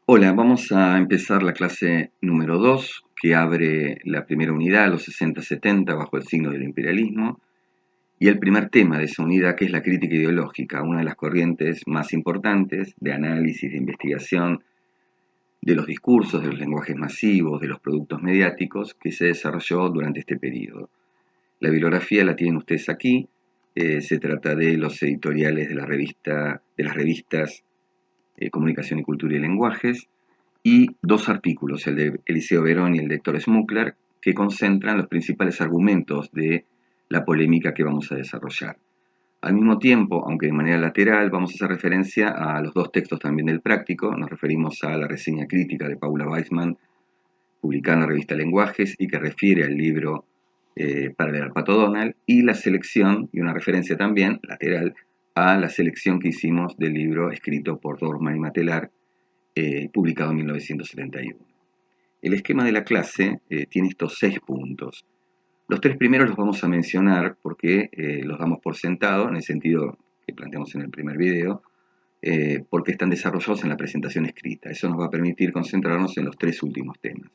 Hola, vamos a empezar la clase número 2 que abre la primera unidad, los 60-70, bajo el signo del imperialismo, y el primer tema de esa unidad, que es la crítica ideológica, una de las corrientes más importantes de análisis, de investigación de los discursos, de los lenguajes masivos, de los productos mediáticos, que se desarrolló durante este periodo. La bibliografía la tienen ustedes aquí. Se trata de los editoriales de las revistas Comunicación y Cultura y Lenguajes, y dos artículos, el de Eliseo Verón y el de Héctor Smukler, que concentran los principales argumentos de la polémica que vamos a desarrollar. Al mismo tiempo, aunque de manera lateral, vamos a hacer referencia a los dos textos también del práctico. Nos referimos a la reseña crítica de Paula Weissman, publicada en la revista Lenguajes, y que refiere al libro Para leer al Pato Donald, y la selección, y una referencia también lateral, a la selección que hicimos del libro escrito por Dorfman y Matelar, publicado en 1971. El esquema de la clase tiene estos 6 puntos. Los 3 primeros los vamos a mencionar porque los damos por sentado, en el sentido que planteamos en el primer video, porque están desarrollados en la presentación escrita. Eso nos va a permitir concentrarnos en los 3 últimos temas.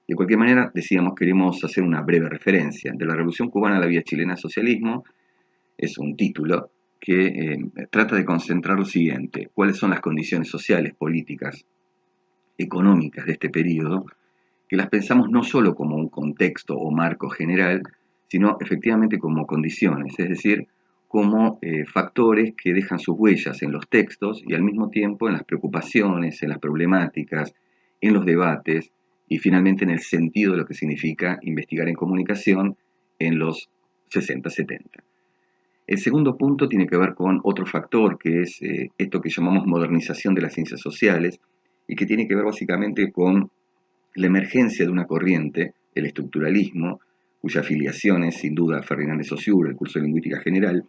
De cualquier manera, decíamos, queremos hacer una breve referencia. De la Revolución Cubana a la Vía Chilena al Socialismo es un título que trata de concentrar lo siguiente: cuáles son las condiciones sociales, políticas, económicas de este periodo, que las pensamos no solo como un contexto o marco general, sino efectivamente como condiciones, es decir, como factores que dejan sus huellas en los textos y al mismo tiempo en las preocupaciones, en las problemáticas, en los debates y finalmente en el sentido de lo que significa investigar en comunicación en los 60-70. El segundo punto tiene que ver con otro factor, que es esto que llamamos modernización de las ciencias sociales, y que tiene que ver básicamente con la emergencia de una corriente, el estructuralismo, cuya afiliación es sin duda Ferdinand de Saussure, el curso de lingüística general,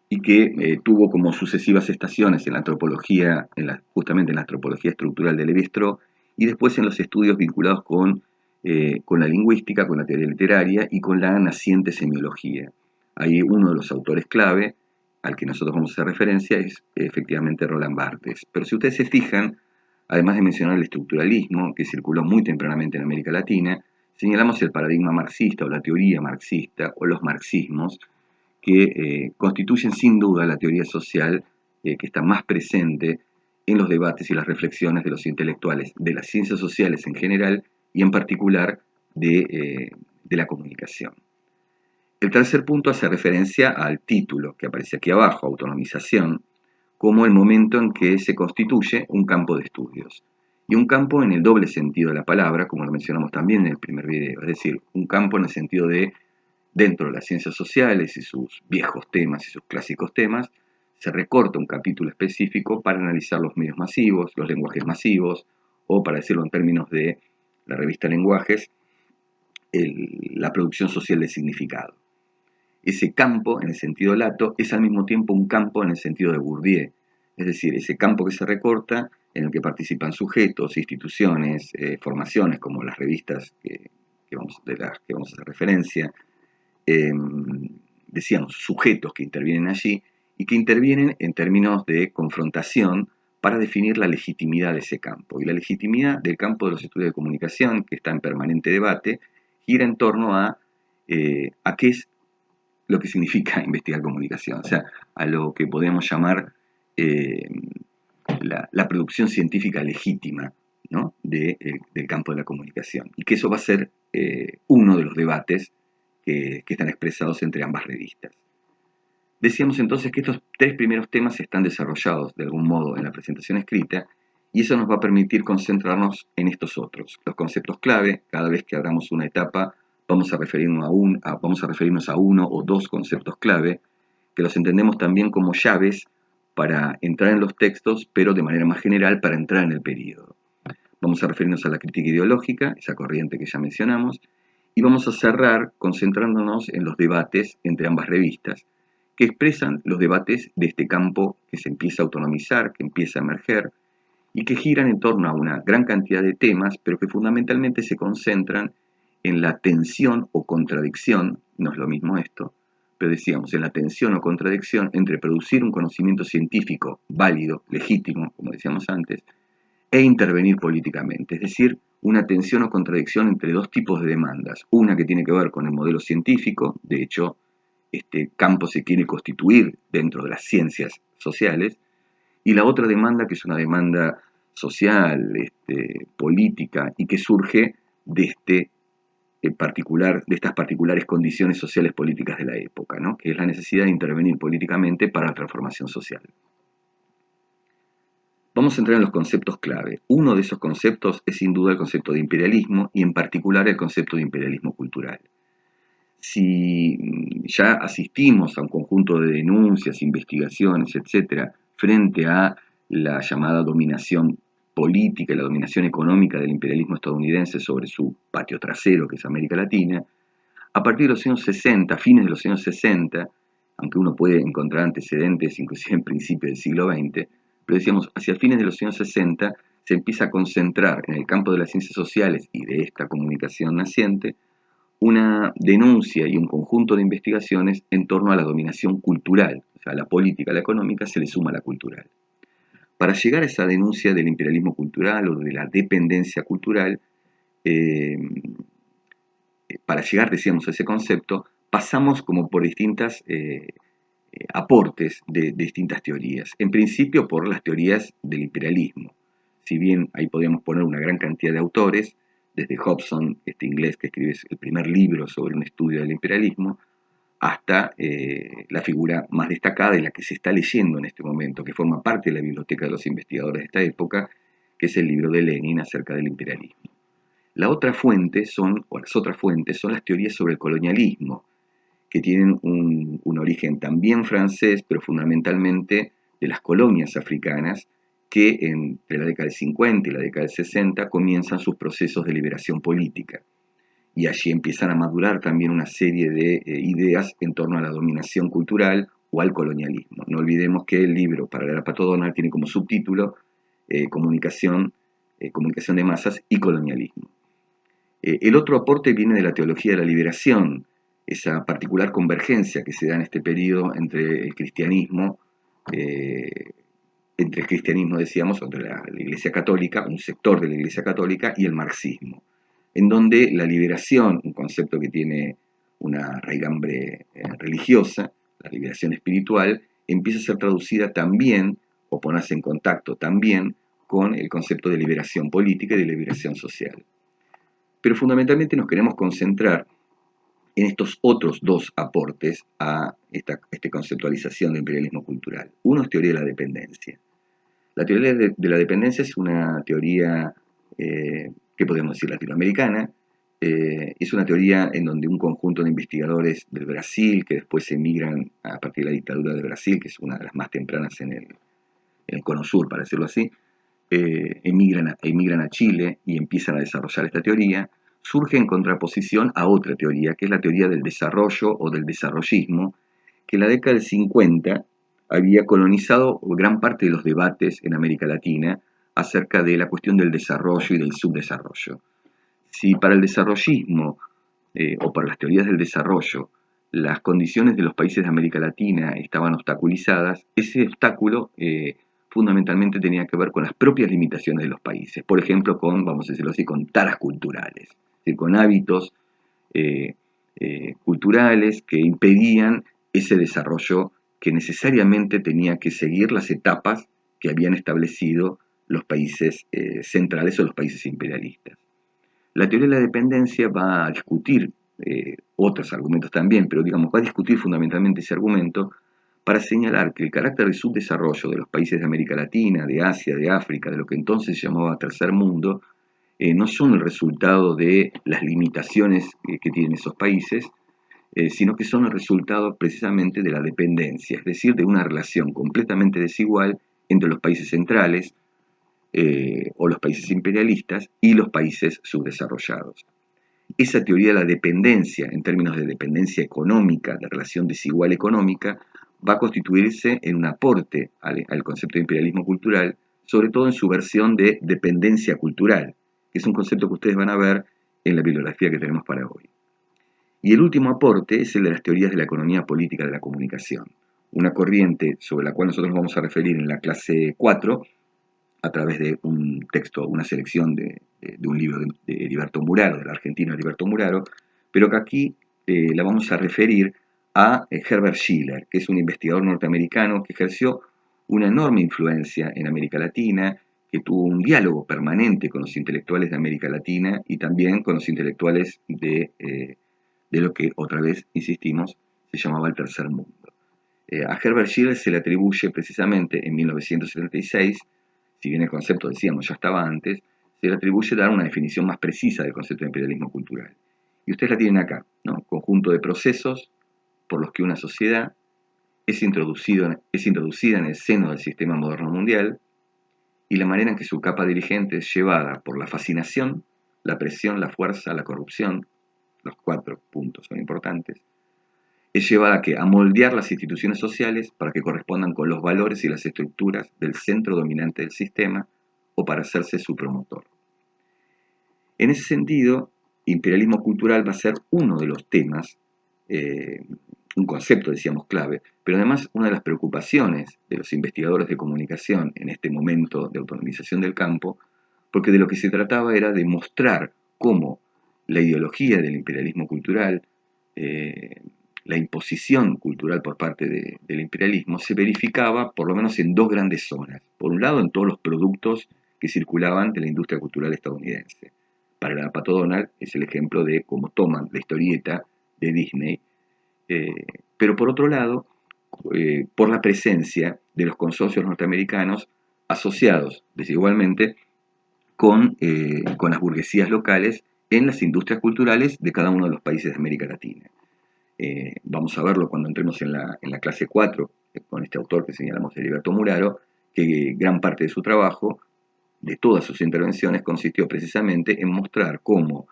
y que tuvo como sucesivas estaciones en la antropología, justamente en la antropología estructural de Lévi-Strauss, y después en los estudios vinculados con la lingüística, con la teoría literaria y con la naciente semiología. Ahí uno de los autores clave al que nosotros vamos a hacer referencia es efectivamente Roland Barthes. Pero si ustedes se fijan, además de mencionar el estructuralismo, que circuló muy tempranamente en América Latina, señalamos el paradigma marxista o la teoría marxista o los marxismos, que constituyen sin duda la teoría social que está más presente en los debates y las reflexiones de los intelectuales de las ciencias sociales en general y en particular de la comunicación. El tercer punto hace referencia al título que aparece aquí abajo, autonomización, como el momento en que se constituye un campo de estudios. Y un campo en el doble sentido de la palabra, como lo mencionamos también en el primer video, es decir, un campo en el sentido de, dentro de las ciencias sociales y sus viejos temas y sus clásicos temas, se recorta un capítulo específico para analizar los medios masivos, los lenguajes masivos, o para decirlo en términos de la revista Lenguajes, la producción social del significado. Ese campo, en el sentido lato, es al mismo tiempo un campo en el sentido de Bourdieu, es decir, ese campo que se recorta, en el que participan sujetos, instituciones, formaciones, como las revistas de las que vamos a hacer referencia, decíamos, sujetos que intervienen allí y que intervienen en términos de confrontación para definir la legitimidad de ese campo. Y la legitimidad del campo de los estudios de comunicación, que está en permanente debate, gira en torno a qué es lo que significa investigar comunicación, o sea, a lo que podríamos llamar eh, la producción científica legítima, ¿no? Del campo de la comunicación. Y que eso va a ser uno de los debates que están expresados entre ambas revistas. Decíamos entonces que estos 3 primeros temas están desarrollados de algún modo en la presentación escrita, y eso nos va a permitir concentrarnos en estos otros. Los conceptos clave, cada vez que abramos una etapa, vamos a referirnos a uno o dos conceptos clave, que los entendemos también como llaves para entrar en los textos, pero de manera más general para entrar en el periodo. Vamos a referirnos a la crítica ideológica, esa corriente que ya mencionamos, y vamos a cerrar concentrándonos en los debates entre ambas revistas, que expresan los debates de este campo que se empieza a autonomizar, que empieza a emerger, y que giran en torno a una gran cantidad de temas, pero que fundamentalmente se concentran en la tensión o contradicción, no es lo mismo esto, pero decíamos, en la tensión o contradicción entre producir un conocimiento científico válido, legítimo, como decíamos antes, e intervenir políticamente, es decir, una tensión o contradicción entre dos tipos de demandas, una que tiene que ver con el modelo científico, de hecho, este campo se quiere constituir dentro de las ciencias sociales, y la otra demanda que es una demanda social, política, y que surge de de estas particulares condiciones sociales políticas de la época, ¿no? Que es la necesidad de intervenir políticamente para la transformación social. Vamos a entrar en los conceptos clave. Uno de esos conceptos es sin duda el concepto de imperialismo y en particular el concepto de imperialismo cultural. Si ya asistimos a un conjunto de denuncias, investigaciones, etcétera, frente a la llamada dominación política y la dominación económica del imperialismo estadounidense sobre su patio trasero, que es América Latina, a partir de los años 60, fines de los años 60, aunque uno puede encontrar antecedentes inclusive en principios del siglo XX, pero decíamos, hacia fines de los años 60 se empieza a concentrar en el campo de las ciencias sociales y de esta comunicación naciente una denuncia y un conjunto de investigaciones en torno a la dominación cultural, o sea, a la política, a la económica se le suma la cultural. Para llegar a esa denuncia del imperialismo cultural o de la dependencia cultural, para llegar, decíamos, a ese concepto, pasamos como por distintas aportes de distintas teorías. En principio por las teorías del imperialismo. Si bien ahí podríamos poner una gran cantidad de autores, desde Hobson, este inglés que escribe el primer libro sobre un estudio del imperialismo, hasta la figura más destacada y la que se está leyendo en este momento, que forma parte de la biblioteca de los investigadores de esta época, que es el libro de Lenin acerca del imperialismo. La otra fuente o las otras fuentes son las teorías sobre el colonialismo, que tienen un origen también francés, pero fundamentalmente de las colonias africanas, que entre la década del 50 y la década del 60 comienzan sus procesos de liberación política. Y allí empiezan a madurar también una serie de ideas en torno a la dominación cultural o al colonialismo. No olvidemos que el libro Para la Pato Donald tiene como subtítulo comunicación de masas y colonialismo. El otro aporte viene de la teología de la liberación, esa particular convergencia que se da en este periodo entre el cristianismo, decíamos, entre la Iglesia Católica, un sector de la Iglesia Católica, y el marxismo, en donde la liberación, un concepto que tiene una raigambre religiosa, la liberación espiritual, empieza a ser traducida también, o ponerse en contacto también, con el concepto de liberación política y de liberación social. Pero fundamentalmente nos queremos concentrar en estos otros dos aportes a esta conceptualización del imperialismo cultural. Uno es teoría de la dependencia. La teoría de la dependencia es una teoría, ¿qué podemos decir?, latinoamericana. Es una teoría en donde un conjunto de investigadores del Brasil, que después emigran a partir de la dictadura de Brasil, que es una de las más tempranas en el Cono Sur, para decirlo así, emigran a Chile y empiezan a desarrollar esta teoría, surge en contraposición a otra teoría, que es la teoría del desarrollo o del desarrollismo, que en la década del 50 había colonizado gran parte de los debates en América Latina acerca de la cuestión del desarrollo y del subdesarrollo. Si para el desarrollismo o para las teorías del desarrollo las condiciones de los países de América Latina estaban obstaculizadas, ese obstáculo fundamentalmente tenía que ver con las propias limitaciones de los países, por ejemplo con, vamos a decirlo así, con taras culturales, es decir, con hábitos culturales que impedían ese desarrollo que necesariamente tenía que seguir las etapas que habían establecido los países centrales o los países imperialistas. La teoría de la dependencia va a discutir otros argumentos también, pero digamos, va a discutir fundamentalmente ese argumento para señalar que el carácter de subdesarrollo de los países de América Latina, de Asia, de África, de lo que entonces se llamaba Tercer Mundo, no son el resultado de las limitaciones que tienen esos países, sino que son el resultado precisamente de la dependencia, es decir, de una relación completamente desigual entre los países centrales o los países imperialistas y los países subdesarrollados. Esa teoría de la dependencia, en términos de dependencia económica, de relación desigual económica, va a constituirse en un aporte al concepto de imperialismo cultural, sobre todo en su versión de dependencia cultural, que es un concepto que ustedes van a ver en la bibliografía que tenemos para hoy. Y el último aporte es el de las teorías de la economía política de la comunicación, una corriente sobre la cual nosotros nos vamos a referir en la clase 4, a través de un texto, una selección de un libro de Heriberto Muraro, del argentino Heriberto Muraro, pero que aquí la vamos a referir a Herbert Schiller, que es un investigador norteamericano que ejerció una enorme influencia en América Latina, que tuvo un diálogo permanente con los intelectuales de América Latina y también con los intelectuales de lo que, otra vez, insistimos, se llamaba el Tercer Mundo. A Herbert Schiller se le atribuye precisamente en 1976, si bien el concepto, decíamos, ya estaba antes, se le atribuye dar una definición más precisa del concepto de imperialismo cultural. Y ustedes la tienen acá, ¿no? Conjunto de procesos por los que una sociedad es introducida en el seno del sistema moderno mundial y la manera en que su capa dirigente es llevada por la fascinación, la presión, la fuerza, la corrupción, los 4 puntos son importantes, es llevada a moldear las instituciones sociales para que correspondan con los valores y las estructuras del centro dominante del sistema o para hacerse su promotor. En ese sentido, imperialismo cultural va a ser uno de los temas, un concepto, decíamos, clave, pero además una de las preocupaciones de los investigadores de comunicación en este momento de autonomización del campo, porque de lo que se trataba era de mostrar cómo la ideología del imperialismo cultural, la imposición cultural por parte del imperialismo, se verificaba por lo menos en 2 grandes zonas. Por un lado, en todos los productos que circulaban de la industria cultural estadounidense. Para Pato Donald es el ejemplo de cómo toman la historieta de Disney, pero por otro lado, por la presencia de los consorcios norteamericanos asociados desigualmente con las burguesías locales en las industrias culturales de cada uno de los países de América Latina. Vamos a verlo cuando entremos en la clase 4, con este autor que señalamos, Heriberto Muraro, que gran parte de su trabajo, de todas sus intervenciones, consistió precisamente en mostrar cómo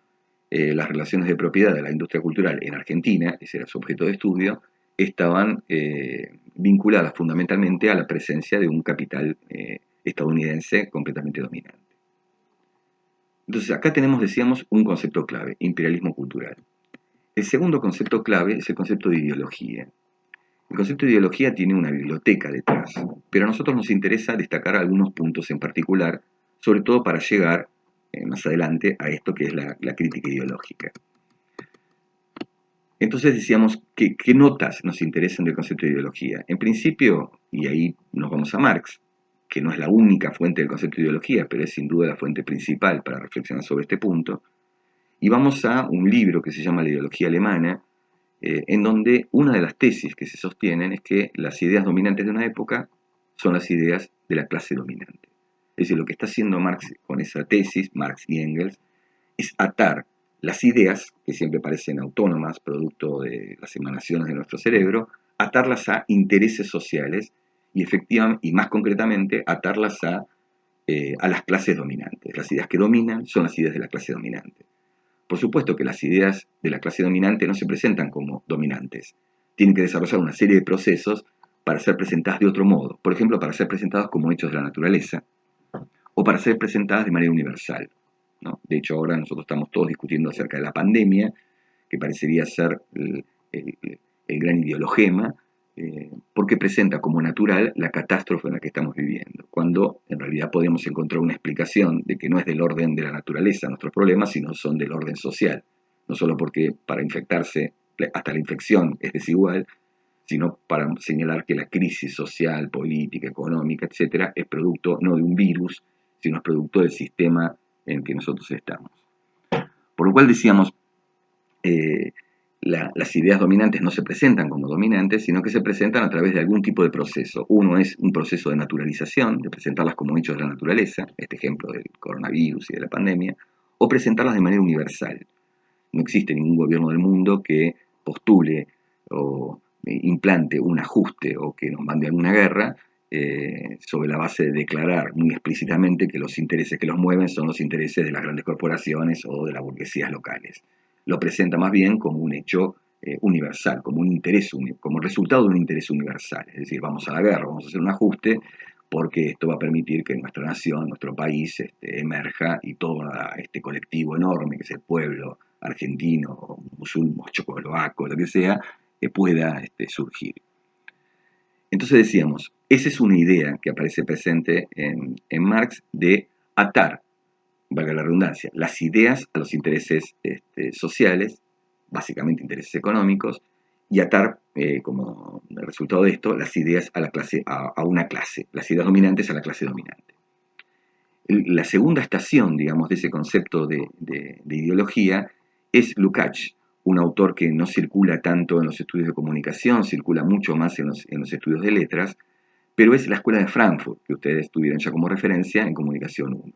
las relaciones de propiedad de la industria cultural en Argentina, ese era su objeto de estudio, estaban vinculadas fundamentalmente a la presencia de un capital estadounidense completamente dominante. Entonces acá tenemos, decíamos, un concepto clave, imperialismo cultural. El segundo concepto clave es el concepto de ideología. El concepto de ideología tiene una biblioteca detrás, pero a nosotros nos interesa destacar algunos puntos en particular, sobre todo para llegar más adelante a esto que es la crítica ideológica. Entonces decíamos, ¿qué notas nos interesan del concepto de ideología? En principio, y ahí nos vamos a Marx, que no es la única fuente del concepto de ideología, pero es sin duda la fuente principal para reflexionar sobre este punto, y vamos a un libro que se llama La ideología alemana, en donde una de las tesis que se sostienen es que las ideas dominantes de una época son las ideas de la clase dominante. Es decir, lo que está haciendo Marx con esa tesis, Marx y Engels, es atar las ideas, que siempre parecen autónomas, producto de las emanaciones de nuestro cerebro, atarlas a intereses sociales y efectivamente, y más concretamente, atarlas a las clases dominantes. Las ideas que dominan son las ideas de la clase dominante. Por supuesto que las ideas de la clase dominante no se presentan como dominantes. Tienen que desarrollar una serie de procesos para ser presentadas de otro modo. Por ejemplo, para ser presentadas como hechos de la naturaleza o para ser presentadas de manera universal, ¿no? De hecho, ahora nosotros estamos todos discutiendo acerca de la pandemia, que parecería ser el gran ideologema, porque presenta como natural la catástrofe en la que estamos viviendo, cuando en realidad podemos encontrar una explicación de que no es del orden de la naturaleza nuestros problemas, sino son del orden social. No solo porque para infectarse, hasta la infección es desigual, sino para señalar que la crisis social, política, económica, etcétera, es producto no de un virus, sino es producto del sistema en el que nosotros estamos. Por lo cual decíamos, las ideas dominantes no se presentan como dominantes, sino que se presentan a través de algún tipo de proceso. Uno es un proceso de naturalización, de presentarlas como hechos de la naturaleza, este ejemplo del coronavirus y de la pandemia, o presentarlas de manera universal. No existe ningún gobierno del mundo que postule o implante un ajuste o que nos mande a una guerra sobre la base de declarar muy explícitamente que los intereses que los mueven son los intereses de las grandes corporaciones o de las burguesías locales. Lo presenta más bien como un hecho universal, como un interés, como resultado de un interés universal. Es decir, vamos a la guerra, vamos a hacer un ajuste porque esto va a permitir que nuestra nación, nuestro país, emerja y todo este colectivo enorme que es el pueblo argentino, musulmán, checoslovaco, lo que sea, pueda surgir. Entonces decíamos, Esa es una idea que aparece presente en Marx de atar, valga la redundancia, las ideas a los intereses sociales, básicamente intereses económicos, y atar como resultado de esto las ideas a la clase, a una clase, las ideas dominantes a la clase dominante. La segunda estación, digamos, de ese concepto de ideología es Lukács, un autor que no circula tanto en los estudios de comunicación, circula mucho más en los estudios de letras, pero es la escuela de Frankfurt, que ustedes tuvieron ya como referencia en Comunicación 1.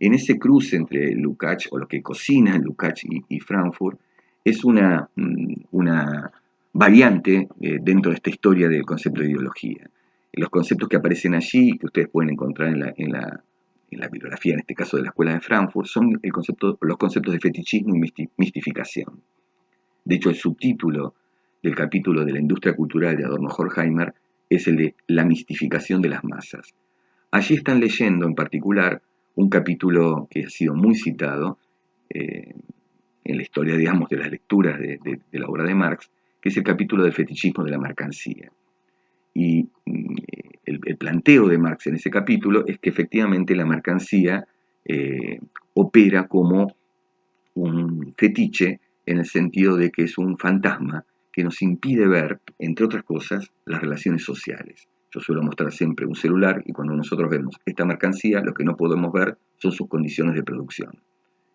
En ese cruce entre Lukács, o lo que cocina Lukács y Frankfurt, es una variante dentro de esta historia del concepto de ideología. Los conceptos que aparecen allí, que ustedes pueden encontrar en la bibliografía, en este caso de la Escuela de Frankfurt, son los conceptos de fetichismo y mistificación. De hecho, el subtítulo del capítulo de la industria cultural de Adorno Horkheimer es el de la mistificación de las masas. Allí están leyendo en particular un capítulo que ha sido muy citado en la historia, digamos, de las lecturas de la obra de Marx, que es el capítulo del fetichismo de la mercancía. Y el planteo de Marx en ese capítulo es que efectivamente la mercancía opera como un fetiche en el sentido de que es un fantasma que nos impide ver, entre otras cosas, las relaciones sociales. Yo suelo mostrar siempre un celular y cuando nosotros vemos esta mercancía, lo que no podemos ver son sus condiciones de producción.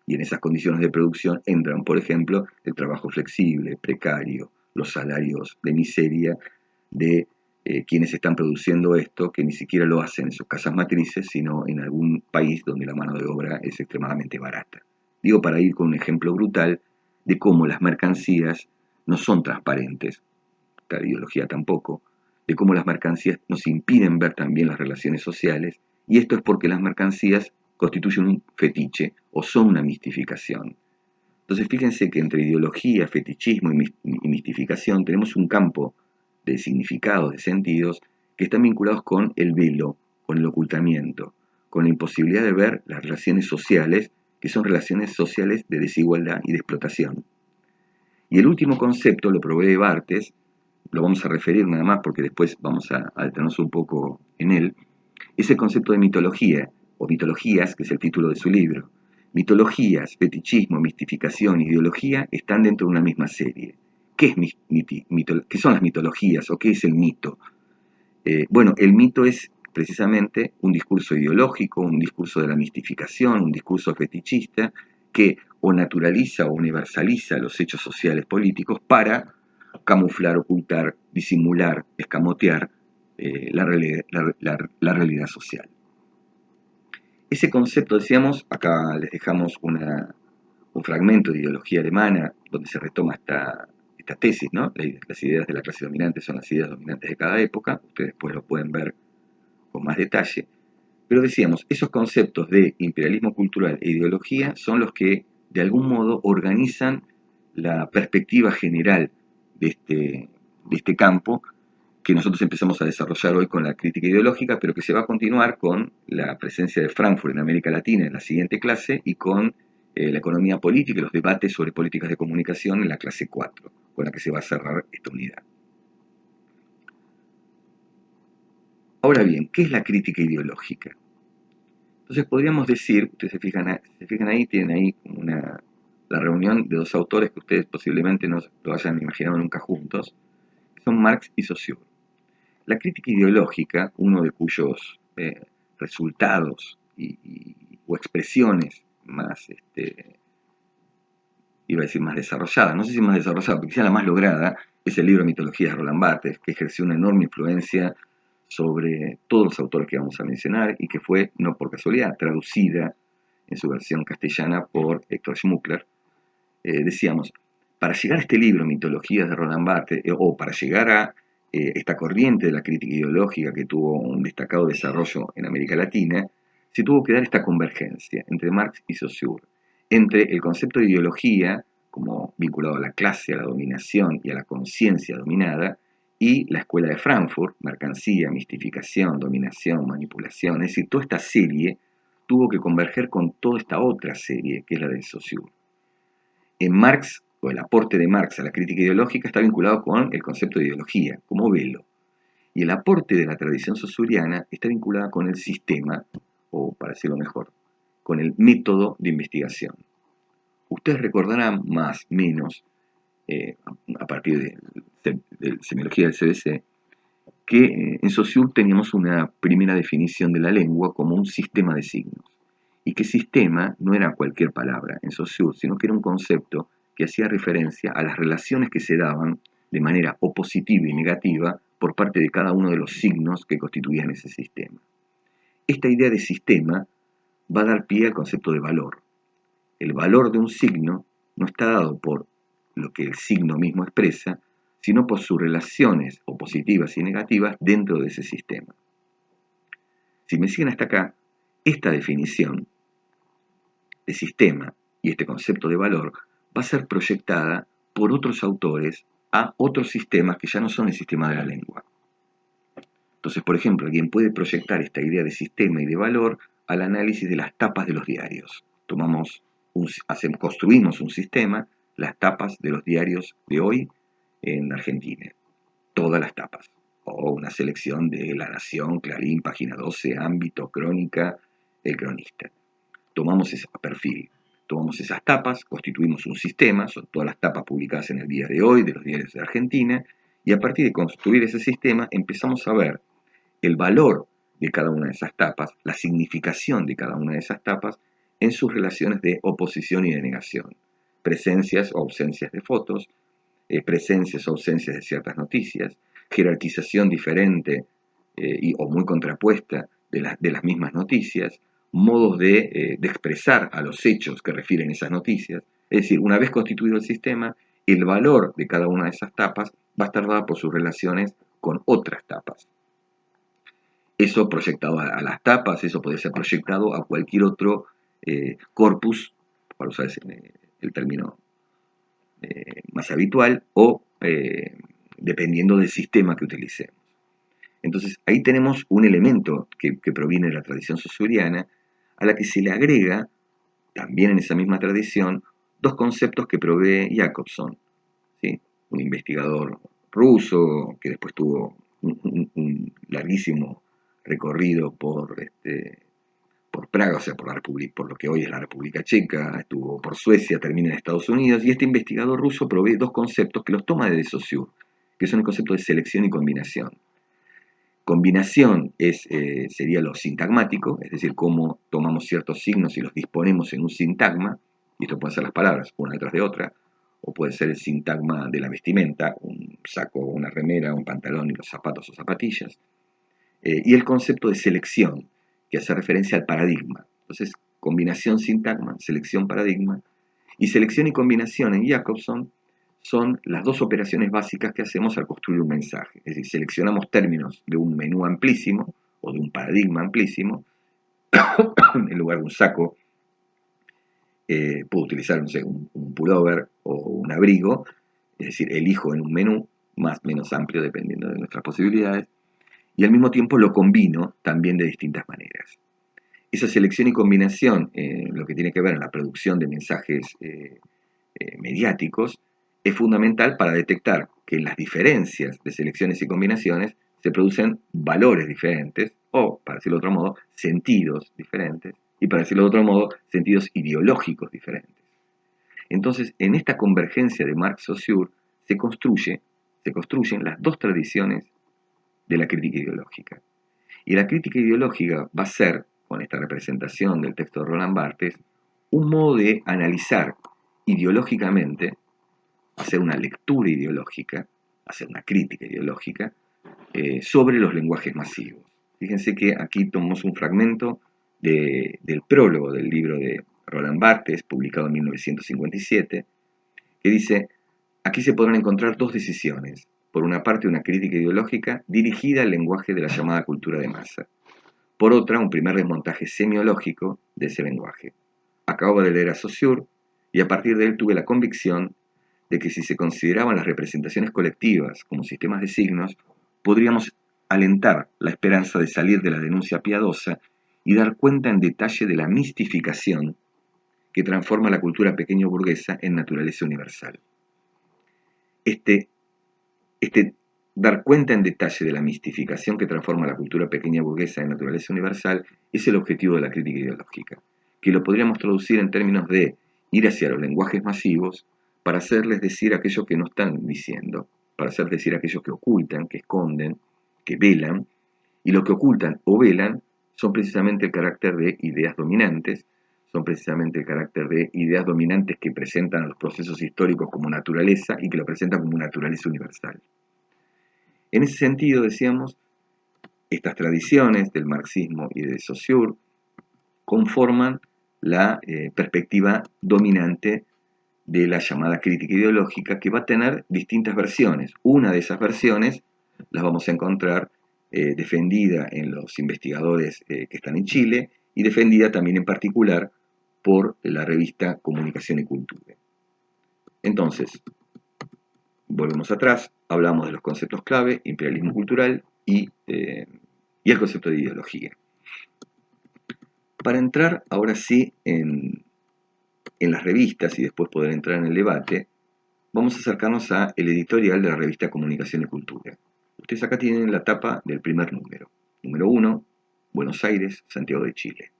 Y en esas condiciones de producción entran, por ejemplo, el trabajo flexible, precario, los salarios de miseria de quienes están produciendo esto, que ni siquiera lo hacen en sus casas matrices, sino en algún país donde la mano de obra es extremadamente barata. Digo para ir con un ejemplo brutal de cómo las mercancías no son transparentes, la ideología tampoco, de cómo las mercancías nos impiden ver también las relaciones sociales, y esto es porque las mercancías constituyen un fetiche o son una mistificación. Entonces fíjense que entre ideología, fetichismo y mistificación tenemos un campo de significados, de sentidos, que están vinculados con el velo, con el ocultamiento, con la imposibilidad de ver las relaciones sociales, que son relaciones sociales de desigualdad y de explotación. Y el último concepto lo provee Barthes, lo vamos a referir nada más porque después vamos a detenernos un poco en él, es el concepto de mitología, o mitologías, que es el título de su libro. Mitologías, fetichismo, mistificación, ideología están dentro de una misma serie. ¿Qué son las mitologías o qué es el mito? Bueno, el mito es precisamente un discurso ideológico, un discurso de la mistificación, un discurso fetichista que o naturaliza o universaliza los hechos sociales políticos para camuflar, ocultar, disimular, escamotear la realidad social. Ese concepto, decíamos, acá les dejamos un fragmento de ideología alemana donde se retoma esta tesis, ¿no? Las ideas de la clase dominante son las ideas dominantes de cada época, ustedes después lo pueden ver con más detalle, pero decíamos, esos conceptos de imperialismo cultural e ideología son los que de algún modo organizan la perspectiva general de este campo que nosotros empezamos a desarrollar hoy con la crítica ideológica, pero que se va a continuar con la presencia de Frankfurt en América Latina en la siguiente clase y con la economía política y los debates sobre políticas de comunicación en la clase 4, con la que se va a cerrar esta unidad. Ahora bien, ¿qué es la crítica ideológica? Entonces podríamos decir, ustedes se fijan ahí, tienen ahí la reunión de dos autores que ustedes posiblemente no lo hayan imaginado nunca juntos, que son Marx y Saussure. La crítica ideológica, uno de cuyos resultados o expresiones más, iba a decir más desarrolladas, no sé si más desarrollada, porque quizá la más lograda, es el libro Mitologías de Roland Barthes, que ejerció una enorme influencia sobre todos los autores que vamos a mencionar y que fue, no por casualidad, traducida en su versión castellana por Héctor Schmuckler. Decíamos, para llegar a este libro, Mitologías de Roland Barthes, o para llegar a esta corriente de la crítica ideológica que tuvo un destacado desarrollo en América Latina, se tuvo que dar esta convergencia entre Marx y Saussure, entre el concepto de ideología, como vinculado a la clase, a la dominación y a la conciencia dominada, y la escuela de Frankfurt, mercancía, mistificación, dominación, manipulación, es decir, toda esta serie tuvo que converger con toda esta otra serie, que es la de Saussure. En Marx, o el aporte de Marx a la crítica ideológica está vinculado con el concepto de ideología, como velo. Y el aporte de la tradición saussuriana está vinculada con el sistema, o para decirlo mejor, con el método de investigación. Ustedes recordarán más o menos, a partir de semiología del CBC, que en Saussure teníamos una primera definición de la lengua como un sistema de signos. Y que sistema no era cualquier palabra en Saussure, sino que era un concepto que hacía referencia a las relaciones que se daban de manera opositiva y negativa por parte de cada uno de los signos que constituían ese sistema. Esta idea de sistema va a dar pie al concepto de valor. El valor de un signo no está dado por lo que el signo mismo expresa, sino por sus relaciones opositivas y negativas dentro de ese sistema. Si me siguen hasta acá, esta definición de sistema y este concepto de valor va a ser proyectada por otros autores a otros sistemas que ya no son el sistema de la lengua. Entonces, por ejemplo, alguien puede proyectar esta idea de sistema y de valor al análisis de las tapas de los diarios. Construimos un sistema, las tapas de los diarios de hoy en Argentina, todas las tapas, o una selección de La Nación, Clarín, Página 12, Ámbito, Crónica, El Cronista. Tomamos ese perfil, tomamos esas tapas, constituimos un sistema, son todas las tapas publicadas en el día de hoy de los diarios de Argentina, y a partir de construir ese sistema empezamos a ver el valor de cada una de esas tapas, la significación de cada una de esas tapas en sus relaciones de oposición y de negación, presencias o ausencias de fotos, presencias o ausencias de ciertas noticias, jerarquización diferente o muy contrapuesta de las mismas noticias, modos de expresar a los hechos que refieren esas noticias. Es decir, una vez constituido el sistema, el valor de cada una de esas tapas va a estar dado por sus relaciones con otras tapas. Eso proyectado a las tapas, eso puede ser proyectado a cualquier otro corpus, para usar el término más habitual, o dependiendo del sistema que utilicemos. Entonces, ahí tenemos un elemento que proviene de la tradición saussuriana, a la que se le agrega, también en esa misma tradición, dos conceptos que provee Jacobson, ¿sí? Un investigador ruso que después tuvo un larguísimo recorrido por Praga, o sea, por lo que hoy es la República Checa, estuvo por Suecia, termina en Estados Unidos, y este investigador ruso provee dos conceptos que los toma de Saussure, que son el concepto de selección y combinación. Combinación sería lo sintagmático, es decir, cómo tomamos ciertos signos y los disponemos en un sintagma, y esto pueden ser las palabras una detrás de otra, o puede ser el sintagma de la vestimenta, un saco, una remera, un pantalón y los zapatos o zapatillas, y el concepto de selección, que hace referencia al paradigma. Entonces, combinación, sintagma, selección, paradigma, y selección y combinación en Jacobson son las dos operaciones básicas que hacemos al construir un mensaje. Es decir, seleccionamos términos de un menú amplísimo o de un paradigma amplísimo. En lugar de un saco, puedo utilizar, no sé, un pullover o un abrigo. Es decir, elijo en un menú más o menos amplio dependiendo de nuestras posibilidades. Y al mismo tiempo lo combino también de distintas maneras. Esa selección y combinación, lo que tiene que ver en la producción de mensajes mediáticos, es fundamental para detectar que en las diferencias de selecciones y combinaciones se producen valores diferentes, o, para decirlo de otro modo, sentidos diferentes, y para decirlo de otro modo, sentidos ideológicos diferentes. Entonces, en esta convergencia de Marx-Saussure se construyen las dos tradiciones de la crítica ideológica. Y la crítica ideológica va a ser, con esta representación del texto de Roland Barthes, un modo de analizar ideológicamente, hacer una lectura ideológica, hacer una crítica ideológica sobre los lenguajes masivos. Fíjense que aquí tomamos un fragmento del prólogo del libro de Roland Barthes, publicado en 1957, que dice: aquí se podrán encontrar dos decisiones. Por una parte, una crítica ideológica dirigida al lenguaje de la llamada cultura de masa. Por otra, un primer desmontaje semiológico de ese lenguaje. Acabo de leer a Saussure y a partir de él tuve la convicción de que si se consideraban las representaciones colectivas como sistemas de signos, podríamos alentar la esperanza de salir de la denuncia piadosa y dar cuenta en detalle de la mistificación que transforma la cultura pequeño burguesa en naturaleza universal. Este dar cuenta en detalle de la mistificación que transforma la cultura pequeña burguesa en naturaleza universal es el objetivo de la crítica ideológica, que lo podríamos traducir en términos de ir hacia los lenguajes masivos para hacerles decir aquello que no están diciendo, para hacer decir aquello que ocultan, que esconden, que velan, y lo que ocultan o velan son precisamente el carácter de ideas dominantes, son precisamente el carácter de ideas dominantes que presentan a los procesos históricos como naturaleza y que lo presentan como naturaleza universal. En ese sentido, decíamos, estas tradiciones del marxismo y de Saussure conforman la perspectiva dominante de la llamada crítica ideológica, que va a tener distintas versiones. Una de esas versiones las vamos a encontrar defendida en los investigadores que están en Chile y defendida también en particular por la revista Comunicación y Cultura. Entonces, volvemos atrás, hablamos de los conceptos clave, imperialismo cultural y el concepto de ideología. Para entrar ahora sí en las revistas y después poder entrar en el debate, vamos a acercarnos al editorial de la revista Comunicación y Cultura. Ustedes acá tienen la tapa del primer número. Número 1, Buenos Aires, Santiago de Chile.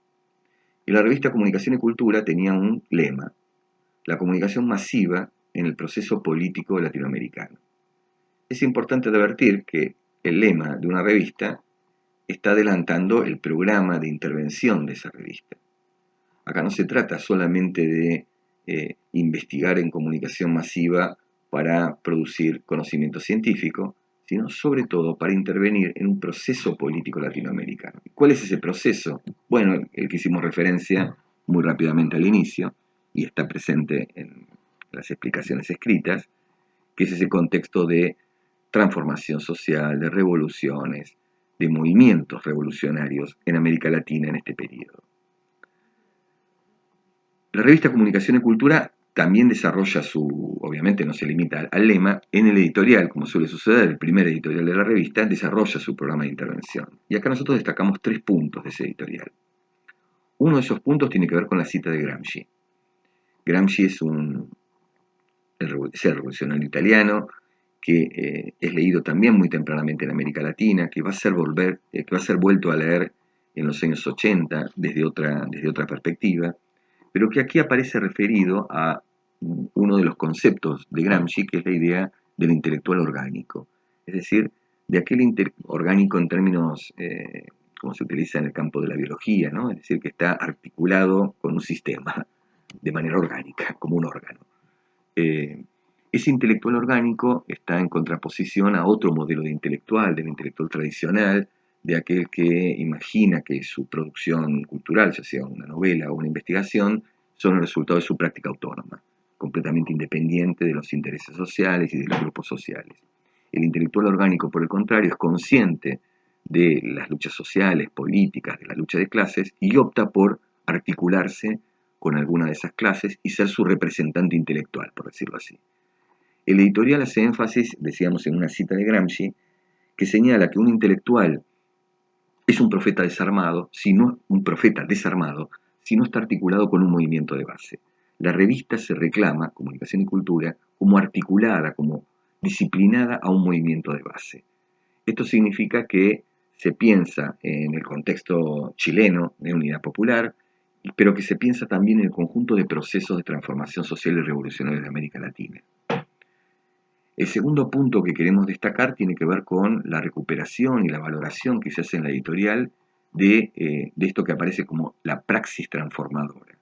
Y la revista Comunicación y Cultura tenía un lema: la comunicación masiva en el proceso político latinoamericano. Es importante advertir que el lema de una revista está adelantando el programa de intervención de esa revista. Acá no se trata solamente de investigar en comunicación masiva para producir conocimiento científico, sino sobre todo para intervenir en un proceso político latinoamericano. ¿Cuál es ese proceso? Bueno, el que hicimos referencia muy rápidamente al inicio, y está presente en las explicaciones escritas, que es ese contexto de transformación social, de revoluciones, de movimientos revolucionarios en América Latina en este periodo. La revista Comunicación y Cultura también desarrolla obviamente no se limita al lema, en el editorial, como suele suceder, el primer editorial de la revista, desarrolla su programa de intervención. Y acá nosotros destacamos 3 puntos de ese editorial. Uno de esos puntos tiene que ver con la cita de Gramsci. Gramsci es el revolucionario italiano, que es leído también muy tempranamente en América Latina, que va a ser vuelto a leer en los años 80 desde otra perspectiva, pero que aquí aparece referido a uno de los conceptos de Gramsci, que es la idea del intelectual orgánico, es decir, de aquel orgánico en términos como se utiliza en el campo de la biología, ¿no? Es decir, que está articulado con un sistema de manera orgánica, como un órgano. Ese intelectual orgánico está en contraposición a otro modelo del intelectual tradicional, de aquel que imagina que su producción cultural, ya sea una novela o una investigación, son el resultado de su práctica autónoma, completamente independiente de los intereses sociales y de los grupos sociales. El intelectual orgánico, por el contrario, es consciente de las luchas sociales, políticas, de la lucha de clases, y opta por articularse con alguna de esas clases y ser su representante intelectual, por decirlo así. El editorial hace énfasis, decíamos en una cita de Gramsci, que señala que un intelectual es un profeta desarmado, si no está articulado con un movimiento de base. La revista se reclama, Comunicación y Cultura, como articulada, como disciplinada a un movimiento de base. Esto significa que se piensa en el contexto chileno de unidad popular, pero que se piensa también en el conjunto de procesos de transformación social y revolucionarios de América Latina. El segundo punto que queremos destacar tiene que ver con la recuperación y la valoración que se hace en la editorial de esto que aparece como la praxis transformadora.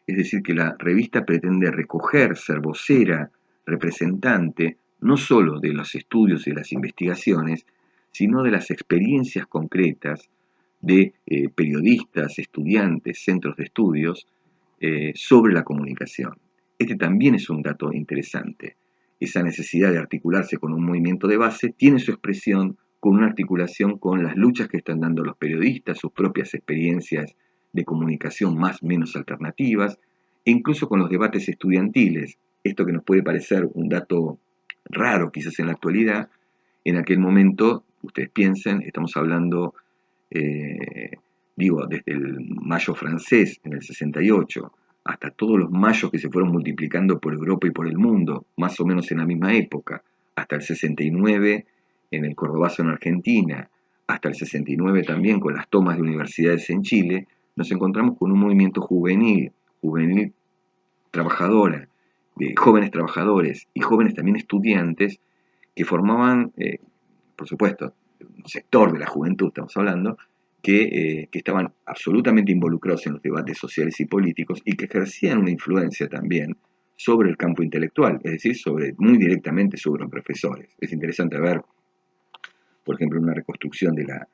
Es decir, que la revista pretende recoger, ser vocera, representante, no solo de los estudios y de las investigaciones, sino de las experiencias concretas de periodistas, estudiantes, centros de estudios sobre la comunicación. Este también es un dato interesante. Esa necesidad de articularse con un movimiento de base tiene su expresión con una articulación con las luchas que están dando los periodistas, sus propias experiencias de comunicación más o menos alternativas, e incluso con los debates estudiantiles. Esto que nos puede parecer un dato raro quizás en la actualidad, en aquel momento, ustedes piensen, estamos hablando, desde el Mayo francés en el 68, hasta todos los mayos que se fueron multiplicando por Europa y por el mundo, más o menos en la misma época, hasta el 69, en el Cordobazo en Argentina, hasta el 69 también con las tomas de universidades en Chile, nos encontramos con un movimiento juvenil trabajadora, de jóvenes trabajadores y jóvenes también estudiantes que formaban, por supuesto, un sector de la juventud, estamos hablando, que estaban absolutamente involucrados en los debates sociales y políticos y que ejercían una influencia también sobre el campo intelectual, es decir, muy directamente sobre los profesores. Es interesante ver, por ejemplo, una reconstrucción de la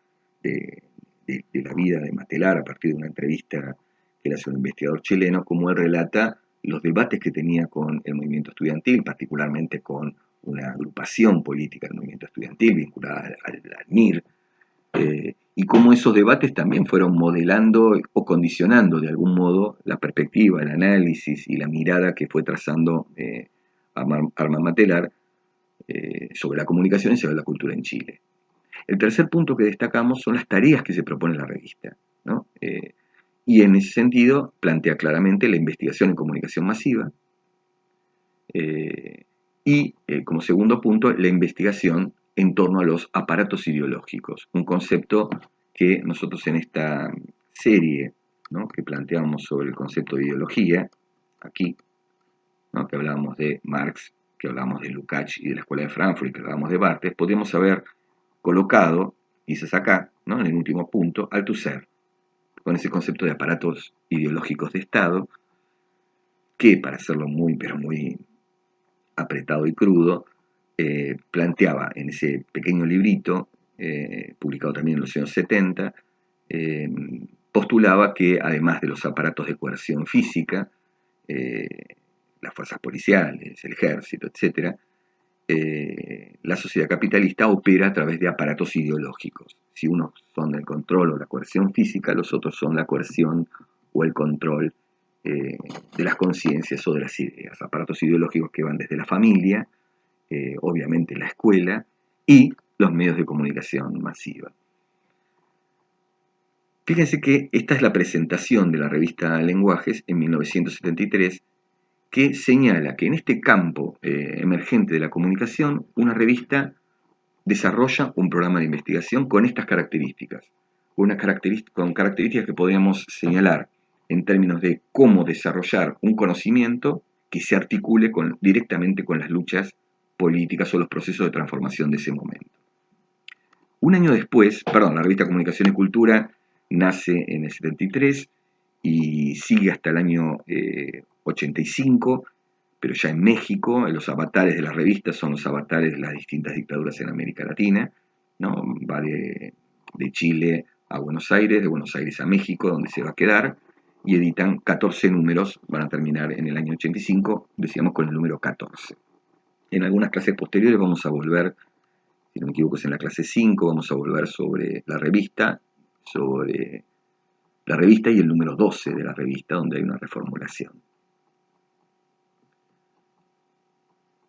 vida de Matelar a partir de una entrevista que le hace un investigador chileno, como él relata los debates que tenía con el movimiento estudiantil, particularmente con una agrupación política del movimiento estudiantil vinculada al MIR, y cómo esos debates también fueron modelando o condicionando de algún modo la perspectiva, el análisis y la mirada que fue trazando Armand Matelar sobre la comunicación y sobre la cultura en Chile. El tercer punto que destacamos son las tareas que se propone la revista, ¿no? Y en ese sentido plantea claramente la investigación en comunicación masiva y, como segundo punto, la investigación en torno a los aparatos ideológicos, un concepto que nosotros en esta serie, ¿no?, que planteamos sobre el concepto de ideología, aquí, ¿no?, que hablábamos de Marx, que hablábamos de Lukács y de la Escuela de Frankfurt, que hablábamos de Barthes, podríamos haber colocado, quizás acá, ¿no?, en el último punto, Althusser, con ese concepto de aparatos ideológicos de Estado, que, para hacerlo muy, pero muy apretado y crudo, planteaba en ese pequeño librito, publicado también en los años 70, postulaba que además de los aparatos de coerción física, las fuerzas policiales, el ejército, etc., la sociedad capitalista opera a través de aparatos ideológicos. Si unos son el control o la coerción física, los otros son la coerción o el control de las conciencias o de las ideas. Aparatos ideológicos que van desde la familia, obviamente la escuela y los medios de comunicación masiva. Fíjense que esta es la presentación de la revista Lenguajes en 1973, que señala que en este campo emergente de la comunicación, una revista desarrolla un programa de investigación con estas características, con características que podríamos señalar en términos de cómo desarrollar un conocimiento que se articule directamente con las luchas políticas o los procesos de transformación de ese momento. Un año después, la revista Comunicación y Cultura nace en el 73 y sigue hasta el año 85, pero ya en México. Los avatares de la revista son los avatares de las distintas dictaduras en América Latina, ¿no? Va de Chile a Buenos Aires, de Buenos Aires a México, donde se va a quedar, y editan 14 números, van a terminar en el año 85, decíamos con el número 14. En algunas clases posteriores vamos a volver, si no me equivoco es en la clase 5, vamos a volver sobre la revista y el número 12 de la revista, donde hay una reformulación.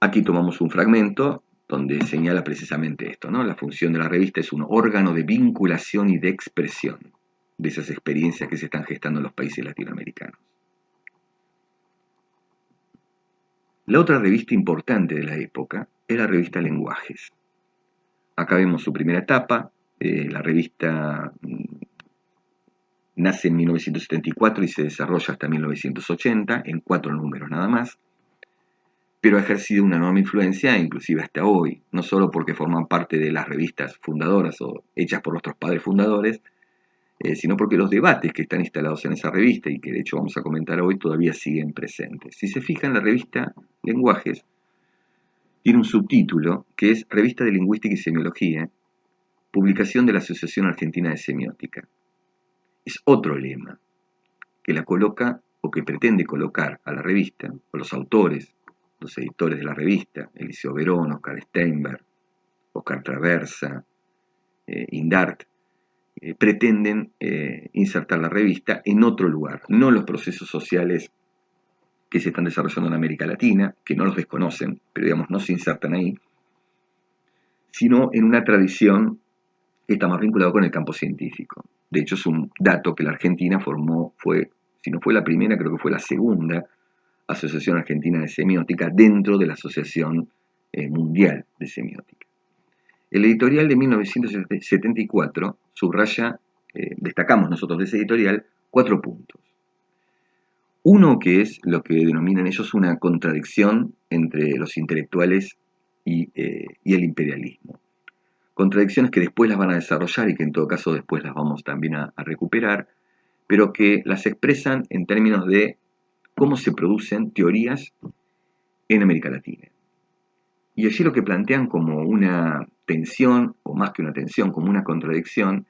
Aquí tomamos un fragmento donde señala precisamente esto, ¿no? La función de la revista es un órgano de vinculación y de expresión de esas experiencias que se están gestando en los países latinoamericanos. La otra revista importante de la época es la revista Lenguajes. Acá vemos su primera etapa. La revista nace en 1974 y se desarrolla hasta 1980, en 4 números nada más, pero ha ejercido una enorme influencia inclusive hasta hoy, no solo porque forman parte de las revistas fundadoras o hechas por nuestros padres fundadores, sino porque los debates que están instalados en esa revista y que de hecho vamos a comentar hoy todavía siguen presentes. Si se fijan, la revista Lenguajes tiene un subtítulo que es Revista de Lingüística y Semiología, publicación de la Asociación Argentina de Semiótica. Es otro lema que la coloca o que pretende colocar a la revista, o los autores, los editores de la revista, Eliseo Verón, Oscar Steinberg, Oscar Traversa, Indart, pretenden insertar la revista en otro lugar, no los procesos sociales que se están desarrollando en América Latina, que no los desconocen, pero digamos no se insertan ahí, sino en una tradición que está más vinculada con el campo científico. De hecho, es un dato que la Argentina formó, si no fue la primera, creo que fue la segunda Asociación Argentina de Semiótica dentro de la Asociación Mundial de Semiótica. El editorial de 1974 subraya, destacamos nosotros de ese editorial, 4 puntos. Uno que es lo que denominan ellos una contradicción entre los intelectuales y el imperialismo. Contradicciones que después las van a desarrollar y que en todo caso después las vamos también a recuperar, pero que las expresan en términos de cómo se producen teorías en América Latina. Y allí lo que plantean como una tensión, o más que una tensión, como una contradicción,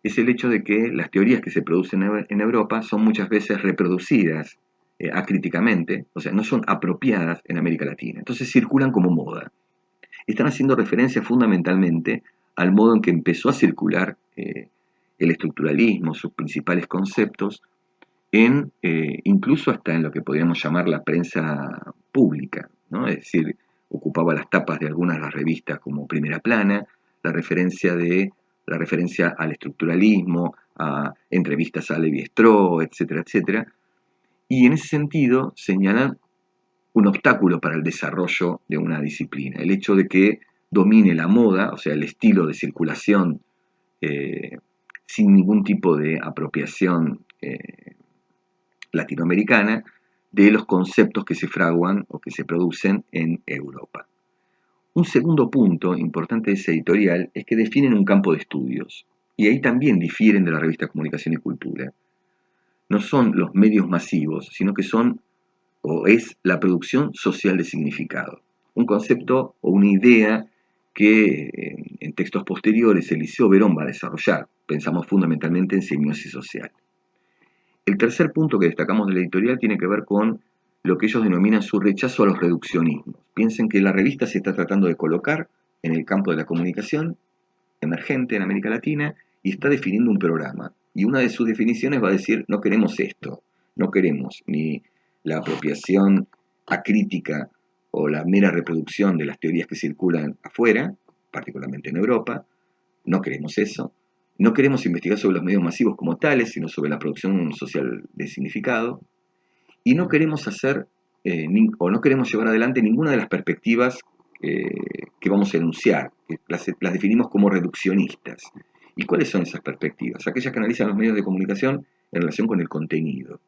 es el hecho de que las teorías que se producen en Europa son muchas veces reproducidas acríticamente, o sea, no son apropiadas en América Latina. Entonces circulan como moda. Están haciendo referencia fundamentalmente al modo en que empezó a circular el estructuralismo, sus principales conceptos, incluso hasta en lo que podríamos llamar la prensa pública, ¿no? Es decir, ocupaba las tapas de algunas de las revistas como Primera Plana, la referencia al estructuralismo, a entrevistas a Levi-Strauss, etcétera, etcétera, y en ese sentido señalan un obstáculo para el desarrollo de una disciplina, el hecho de que domine la moda, o sea, el estilo de circulación sin ningún tipo de apropiación latinoamericana de los conceptos que se fraguan o que se producen en Europa. Un segundo punto importante de ese editorial es que definen un campo de estudios, y ahí también difieren de la revista Comunicación y Cultura. No son los medios masivos, sino que son o es la producción social de significado. Un concepto o una idea que en textos posteriores Eliseo Verón va a desarrollar. Pensamos fundamentalmente en semiosis social. El tercer punto que destacamos del editorial tiene que ver con lo que ellos denominan su rechazo a los reduccionismos. Piensen que la revista se está tratando de colocar en el campo de la comunicación emergente en América Latina y está definiendo un programa. Y una de sus definiciones va a decir, no queremos esto, no queremos ni la apropiación acrítica o la mera reproducción de las teorías que circulan afuera, particularmente en Europa, no queremos eso. No queremos investigar sobre los medios masivos como tales, sino sobre la producción social de significado. Y no queremos hacer, no queremos llevar adelante ninguna de las perspectivas que vamos a enunciar, que las definimos como reduccionistas. ¿Y cuáles son esas perspectivas? Aquellas que analizan los medios de comunicación en relación con el contenido.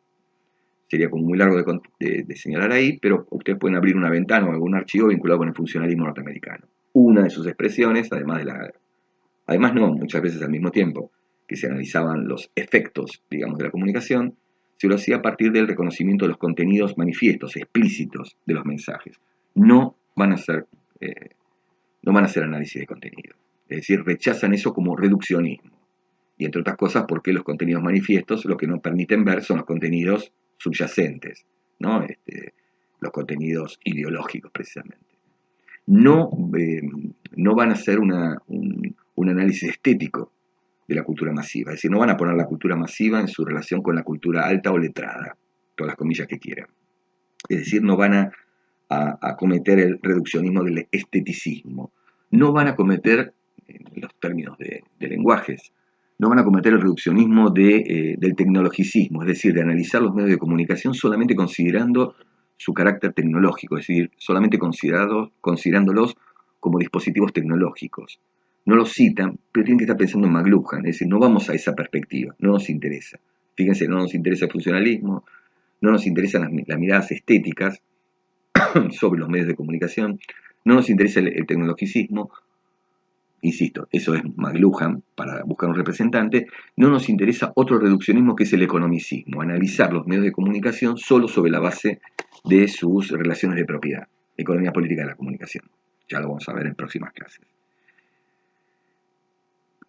Sería como muy largo de señalar ahí, pero ustedes pueden abrir una ventana o algún archivo vinculado con el funcionalismo norteamericano. Una de sus expresiones, además no, muchas veces al mismo tiempo, que se analizaban los efectos, digamos, de la comunicación, se lo hacía a partir del reconocimiento de los contenidos manifiestos, explícitos de los mensajes. No van a hacer análisis de contenido. Es decir, rechazan eso como reduccionismo. Y entre otras cosas porque los contenidos manifiestos lo que no permiten ver son los contenidos subyacentes, ¿no? Los contenidos ideológicos precisamente. No van a hacer un análisis estético de la cultura masiva, es decir, no van a poner la cultura masiva en su relación con la cultura alta o letrada, todas las comillas que quieran. Es decir, no van a cometer el reduccionismo del esteticismo, no van a cometer, en los términos de lenguajes, no van a cometer el reduccionismo del tecnologicismo, es decir, de analizar los medios de comunicación solamente considerando su carácter tecnológico, es decir, solamente considerándolos como dispositivos tecnológicos. No los citan, pero tienen que estar pensando en McLuhan, es decir, no vamos a esa perspectiva, no nos interesa. Fíjense, no nos interesa el funcionalismo, no nos interesan las miradas estéticas sobre los medios de comunicación, no nos interesa el tecnologicismo, insisto, eso es McLuhan para buscar un representante, no nos interesa otro reduccionismo que es el economicismo, analizar los medios de comunicación solo sobre la base de sus relaciones de propiedad, economía política de la comunicación. Ya lo vamos a ver en próximas clases.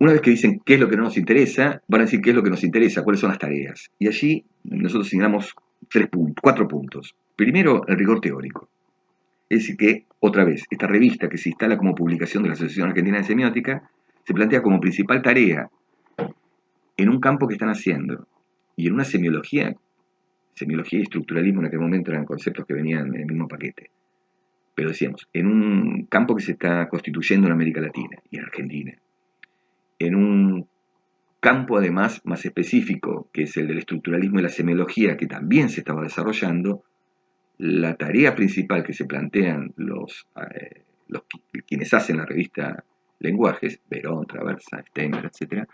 Una vez que dicen qué es lo que no nos interesa, van a decir qué es lo que nos interesa, cuáles son las tareas. Y allí nosotros señalamos 4 puntos. Primero, el rigor teórico. Es decir que, otra vez, esta revista que se instala como publicación de la Asociación Argentina de Semiótica se plantea como principal tarea en un campo que están haciendo y en una semiología y estructuralismo en aquel momento eran conceptos que venían en el mismo paquete, pero decíamos, en un campo que se está constituyendo en América Latina y en Argentina, en un campo además más específico que es el del estructuralismo y la semiología que también se estaba desarrollando, la tarea principal que se plantean quienes hacen la revista lenguajes, Verón, Traversa, Steiner, etc.,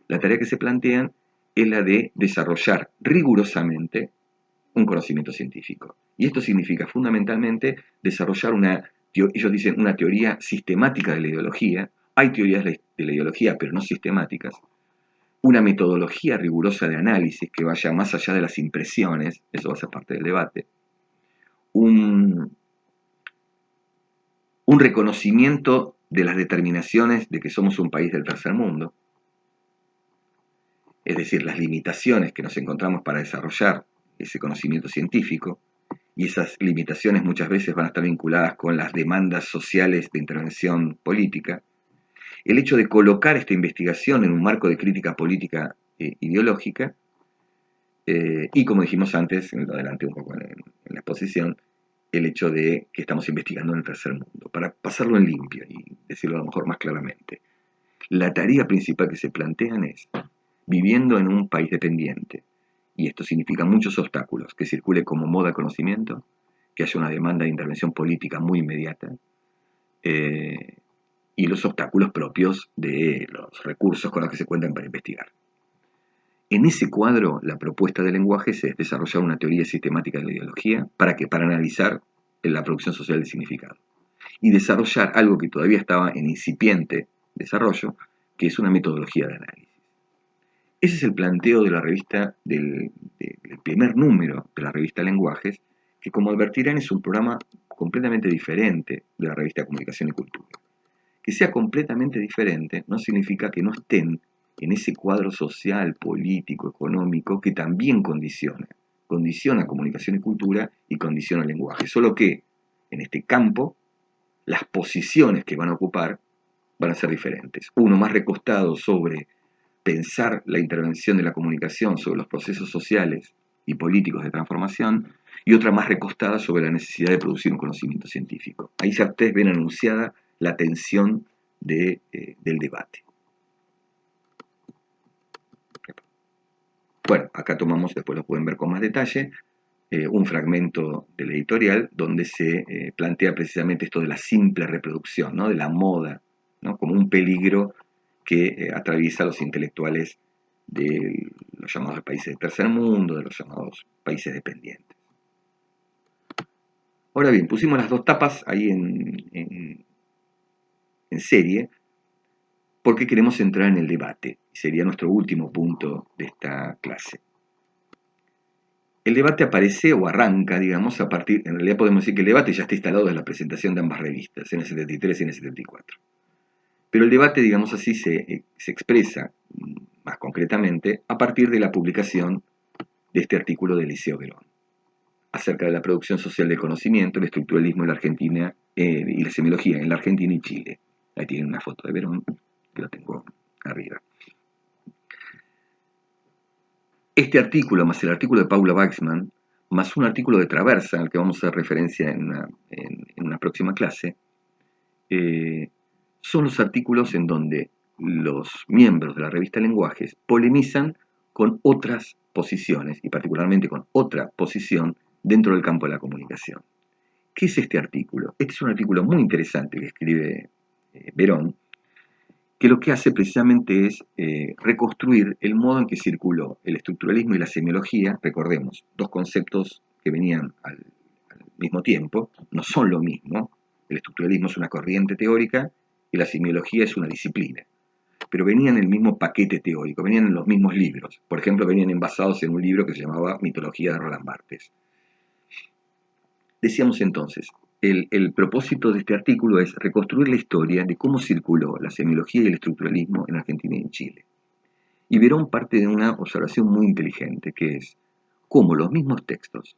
la tarea que se plantean es la de desarrollar rigurosamente un conocimiento científico. Y esto significa fundamentalmente desarrollar ellos dicen, una teoría sistemática de la ideología. Hay teorías de la ideología, pero no sistemáticas. Una metodología rigurosa de análisis que vaya más allá de las impresiones, eso va a ser parte del debate. Un reconocimiento de las determinaciones de que somos un país del tercer mundo, es decir, las limitaciones que nos encontramos para desarrollar ese conocimiento científico, y esas limitaciones muchas veces van a estar vinculadas con las demandas sociales de intervención política. El hecho de colocar esta investigación en un marco de crítica política ideológica, y como dijimos antes, lo adelanté un poco en la exposición, el hecho de que estamos investigando en el tercer mundo, para pasarlo en limpio y decirlo a lo mejor más claramente. La tarea principal que se plantean es, viviendo en un país dependiente, y esto significa muchos obstáculos, que circule como moda el conocimiento, que haya una demanda de intervención política muy inmediata, y los obstáculos propios de los recursos con los que se cuentan para investigar. En ese cuadro, la propuesta de lenguajes es desarrollar una teoría sistemática de la ideología. ¿Para qué? Para analizar la producción social del significado. Y desarrollar algo que todavía estaba en incipiente desarrollo, que es una metodología de análisis. Ese es el planteo de la revista, del primer número de la revista Lenguajes, que como advertirán es un programa completamente diferente de la revista Comunicación y Cultura. Que sea completamente diferente no significa que no estén en ese cuadro social, político, económico, que también condiciona comunicación y cultura y condiciona el lenguaje. Solo que en este campo las posiciones que van a ocupar van a ser diferentes. Uno más recostado sobre pensar la intervención de la comunicación sobre los procesos sociales y políticos de transformación, y otra más recostada sobre la necesidad de producir un conocimiento científico. Ahí ya ustedes ven anunciada la tensión del debate. Bueno, acá tomamos, después lo pueden ver con más detalle, un fragmento del editorial donde se plantea precisamente esto de la simple reproducción, ¿no? De la moda, ¿no? Como un peligro que atraviesa a los intelectuales de los llamados países del tercer mundo, de los llamados países dependientes. Ahora bien, pusimos las dos tapas ahí en serie porque queremos entrar en el debate, y sería nuestro último punto de esta clase. El debate aparece o arranca, digamos, a partir, en realidad podemos decir que el debate ya está instalado desde la presentación de ambas revistas, en el 73 y en el 74. Pero el debate, digamos así, se expresa más concretamente a partir de la publicación de este artículo de Eliseo Verón, acerca de la producción social del conocimiento, el estructuralismo en la Argentina y la semiología en la Argentina y Chile. Ahí tienen una foto de Verón, que lo tengo arriba. Este artículo, más el artículo de Paula Waxman, más un artículo de Traversa, al que vamos a hacer referencia en una próxima clase, son los artículos en donde los miembros de la revista Lenguajes polemizan con otras posiciones, y particularmente con otra posición dentro del campo de la comunicación. ¿Qué es este artículo? Este es un artículo muy interesante que escribe Verón, que lo que hace precisamente es reconstruir el modo en que circuló el estructuralismo y la semiología. Recordemos, dos conceptos que venían al mismo tiempo, no son lo mismo. El estructuralismo es una corriente teórica y la semiología es una disciplina, pero venían en el mismo paquete teórico, venían en los mismos libros. Por ejemplo, venían envasados en un libro que se llamaba Mitología de Roland Barthes. Decíamos entonces, el propósito de este artículo es reconstruir la historia de cómo circuló la semiología y el estructuralismo en Argentina y en Chile. Y Verón parte de una observación muy inteligente, que es cómo los mismos textos,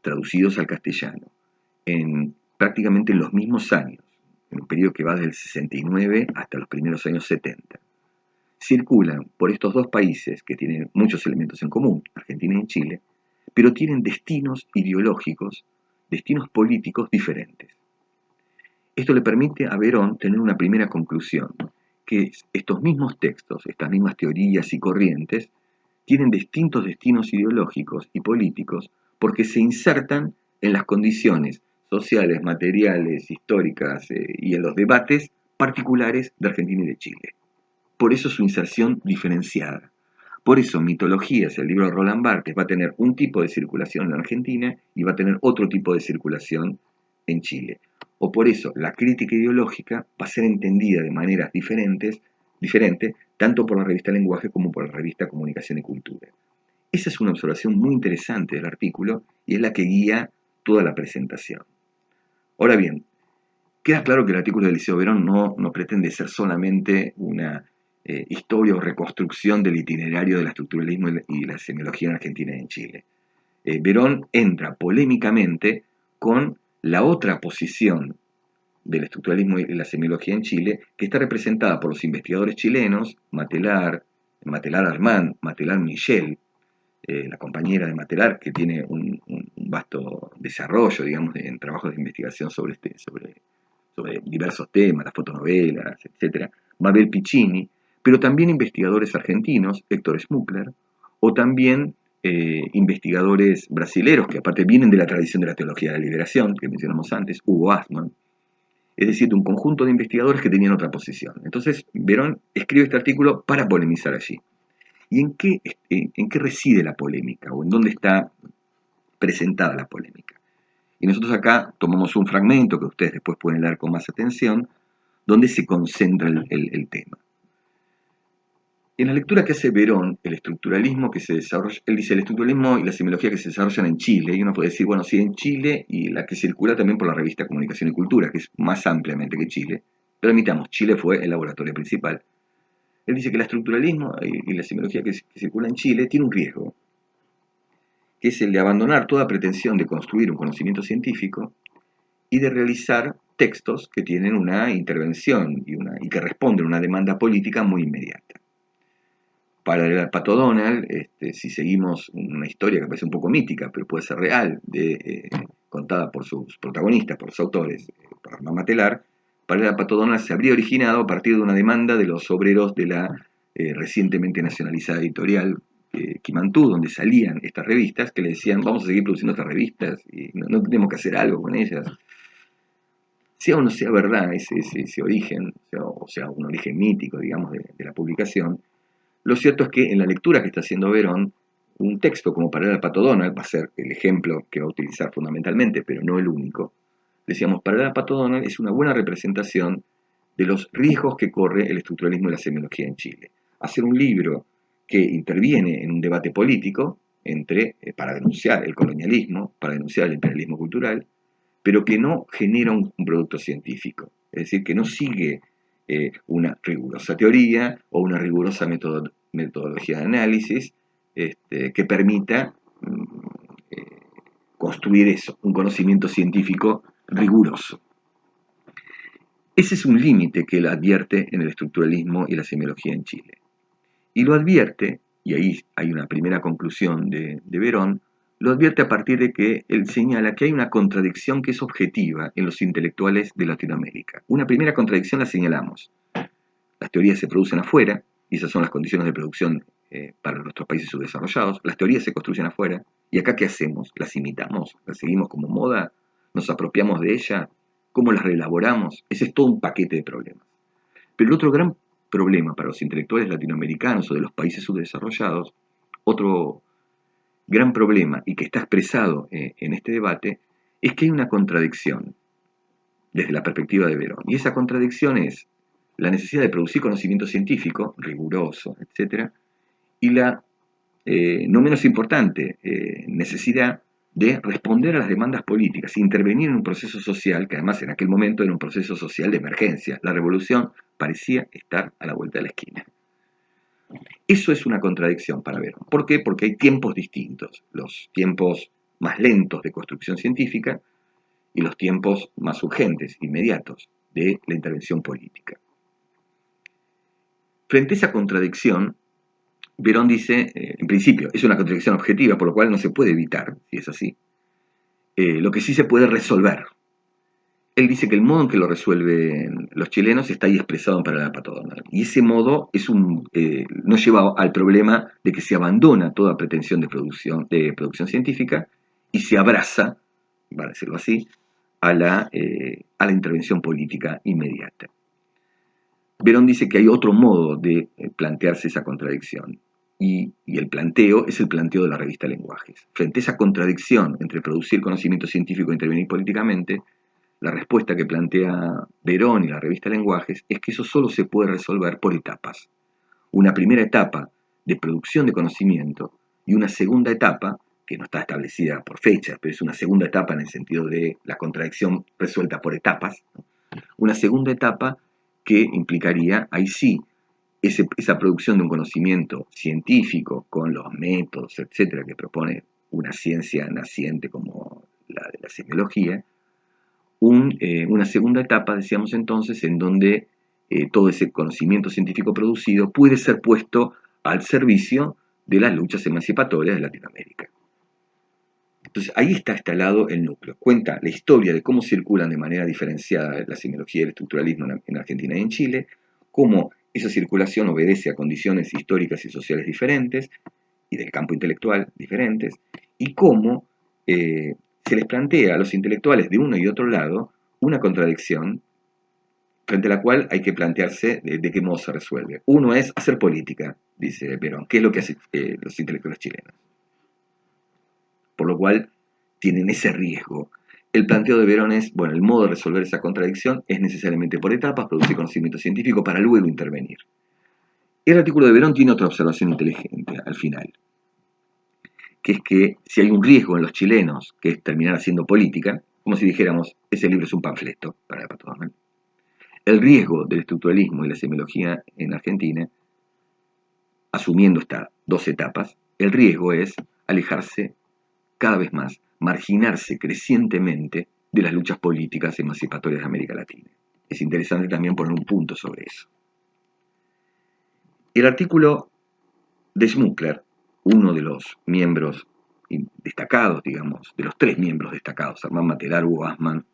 traducidos al castellano, prácticamente en los mismos años, en un periodo que va desde el 69 hasta los primeros años 70, circulan por estos dos países que tienen muchos elementos en común, Argentina y Chile, pero tienen destinos ideológicos, destinos políticos diferentes. Esto le permite a Verón tener una primera conclusión, que estos mismos textos, estas mismas teorías y corrientes, tienen distintos destinos ideológicos y políticos porque se insertan en las condiciones sociales, materiales, históricas y en los debates particulares de Argentina y de Chile. Por eso su inserción diferenciada. Por eso Mitologías, el libro de Roland Barthes, va a tener un tipo de circulación en Argentina y va a tener otro tipo de circulación en Chile. O por eso la crítica ideológica va a ser entendida de maneras diferentes, tanto por la revista Lenguaje como por la revista Comunicación y Cultura. Esa es una observación muy interesante del artículo y es la que guía toda la presentación. Ahora bien, queda claro que el artículo de Eliseo Verón no pretende ser solamente una historia o reconstrucción del itinerario del estructuralismo y la semiología en Argentina y en Chile. Verón entra polémicamente con la otra posición del estructuralismo y la semiología en Chile, que está representada por los investigadores chilenos, Matelar Armand, Matelar Michel, la compañera de Matelar, que tiene un vasto desarrollo, digamos, en trabajos de investigación sobre diversos temas, las fotonovelas, etc. Mabel Piccini, pero también investigadores argentinos, Héctor Schmuckler, o también investigadores brasileros, que aparte vienen de la tradición de la teología de la liberación, que mencionamos antes, Hugo Asman, es decir, de un conjunto de investigadores que tenían otra posición. Entonces, Verón escribe este artículo para polemizar allí. ¿Y en qué reside la polémica? ¿O en dónde está presentada la polémica? Y nosotros acá tomamos un fragmento que ustedes después pueden leer con más atención, donde se concentra el tema. En la lectura que hace Verón, el estructuralismo que se desarrolla, él dice el estructuralismo y la semiología que se desarrollan en Chile, y uno puede decir, bueno, sí, en Chile, y la que circula también por la revista Comunicación y Cultura, que es más ampliamente que Chile, pero admitamos, Chile fue el laboratorio principal. Él dice que el estructuralismo y la semiología que circula en Chile tiene un riesgo, que es el de abandonar toda pretensión de construir un conocimiento científico y de realizar textos que tienen una intervención y que responden a una demanda política muy inmediata. Para el Pato Donald, si seguimos una historia que parece un poco mítica, pero puede ser real, contada por sus protagonistas, por los autores, por Armand Matelar, para el Pato Donald se habría originado a partir de una demanda de los obreros de la recientemente nacionalizada editorial Quimantú, donde salían estas revistas, que le decían, vamos a seguir produciendo estas revistas, y no tenemos que hacer algo con ellas. Sea o no sea verdad ese origen, o sea un origen mítico, digamos, de la publicación, lo cierto es que en la lectura que está haciendo Verón, un texto como Paralela al Pato Donald va a ser el ejemplo que va a utilizar fundamentalmente, pero no el único. Decíamos, Paralela al Pato Donald es una buena representación de los riesgos que corre el estructuralismo y la semiología en Chile. Hacer un libro que interviene en un debate político para denunciar el colonialismo, para denunciar el imperialismo cultural, pero que no genera un producto científico. Es decir, que no sigue una rigurosa teoría o una rigurosa metodología de análisis que permita construir eso, un conocimiento científico riguroso. Ese es un límite que él advierte en el estructuralismo y la semiología en Chile. Y lo advierte, y ahí hay una primera conclusión de Verón, lo advierte a partir de que él señala que hay una contradicción que es objetiva en los intelectuales de Latinoamérica. Una primera contradicción la señalamos. Las teorías se producen afuera, y esas son las condiciones de producción para nuestros países subdesarrollados. Las teorías se construyen afuera, y acá ¿qué hacemos? ¿Las imitamos? ¿Las seguimos como moda? ¿Nos apropiamos de ella? ¿Cómo las reelaboramos? Ese es todo un paquete de problemas. Pero el otro gran problema para los intelectuales latinoamericanos o de los países subdesarrollados, otro gran problema y que está expresado en este debate, es que hay una contradicción desde la perspectiva de Verón. Y esa contradicción es la necesidad de producir conocimiento científico, riguroso, etc., y la no menos importante necesidad de responder a las demandas políticas, intervenir en un proceso social, que además en aquel momento era un proceso social de emergencia. La revolución parecía estar a la vuelta de la esquina. Eso es una contradicción para Verón. ¿Por qué? Porque hay tiempos distintos. Los tiempos más lentos de construcción científica y los tiempos más urgentes, inmediatos, de la intervención política. Frente a esa contradicción, Verón dice, en principio, es una contradicción objetiva, por lo cual no se puede evitar, si es así. Lo que sí se puede resolver. Él dice que el modo en que lo resuelven los chilenos está ahí expresado en Paralela al Pato Donald. Y ese modo nos lleva al problema de que se abandona toda pretensión de producción científica y se abraza, para decirlo así, a la intervención política inmediata. Verón dice que hay otro modo de plantearse esa contradicción. Y el planteo es el planteo de la revista Lenguajes. Frente a esa contradicción entre producir conocimiento científico e intervenir políticamente, la respuesta que plantea Verón y la revista Lenguajes es que eso solo se puede resolver por etapas. Una primera etapa de producción de conocimiento y una segunda etapa, que no está establecida por fechas, pero es una segunda etapa en el sentido de la contradicción resuelta por etapas, ¿no? Una segunda etapa que implicaría, ahí sí, esa producción de un conocimiento científico con los métodos, etcétera, que propone una ciencia naciente como la de la semiología, una segunda etapa, decíamos entonces, en donde todo ese conocimiento científico producido puede ser puesto al servicio de las luchas emancipatorias de Latinoamérica. Entonces ahí está instalado el núcleo. Cuenta la historia de cómo circulan de manera diferenciada la semiología y el estructuralismo en Argentina y en Chile, cómo esa circulación obedece a condiciones históricas y sociales diferentes y del campo intelectual diferentes, y cómo se les plantea a los intelectuales de uno y otro lado una contradicción frente a la cual hay que plantearse de qué modo se resuelve. Uno es hacer política, dice Perón, que es lo que hacen los intelectuales chilenos. Por lo cual tienen ese riesgo. El planteo de Verón es, bueno, el modo de resolver esa contradicción es necesariamente por etapas, producir conocimiento científico para luego intervenir. El artículo de Verón tiene otra observación inteligente al final, que es que si hay un riesgo en los chilenos, que es terminar haciendo política, como si dijéramos, ese libro es un panfleto para Pato Donald. El riesgo del estructuralismo y la semiología en Argentina, asumiendo estas dos etapas, el riesgo es alejarse cada vez más, marginarse crecientemente de las luchas políticas emancipatorias de América Latina. Es interesante también poner un punto sobre eso. El artículo de Schmuckler, uno de los miembros destacados, digamos, de los tres miembros destacados, Armand Matelar, Hugo Assmann,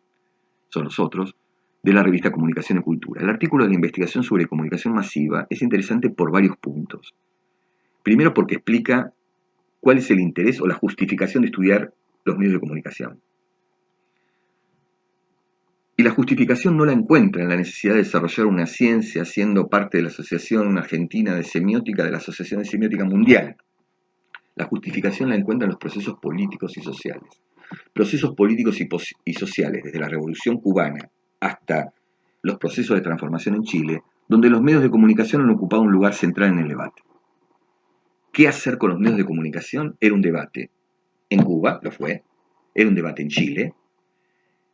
son los otros, de la revista Comunicación y Cultura. El artículo de la investigación sobre comunicación masiva es interesante por varios puntos. Primero porque explica cuál es el interés o la justificación de estudiar los medios de comunicación. Y la justificación no la encuentra en la necesidad de desarrollar una ciencia siendo parte de la Asociación Argentina de Semiótica, de la Asociación de Semiótica Mundial. La justificación la encuentra en los procesos políticos y sociales. Procesos políticos y sociales, desde la Revolución Cubana hasta los procesos de transformación en Chile, donde los medios de comunicación han ocupado un lugar central en el debate. ¿Qué hacer con los medios de comunicación? Era un debate. En Cuba lo fue, era un debate en Chile,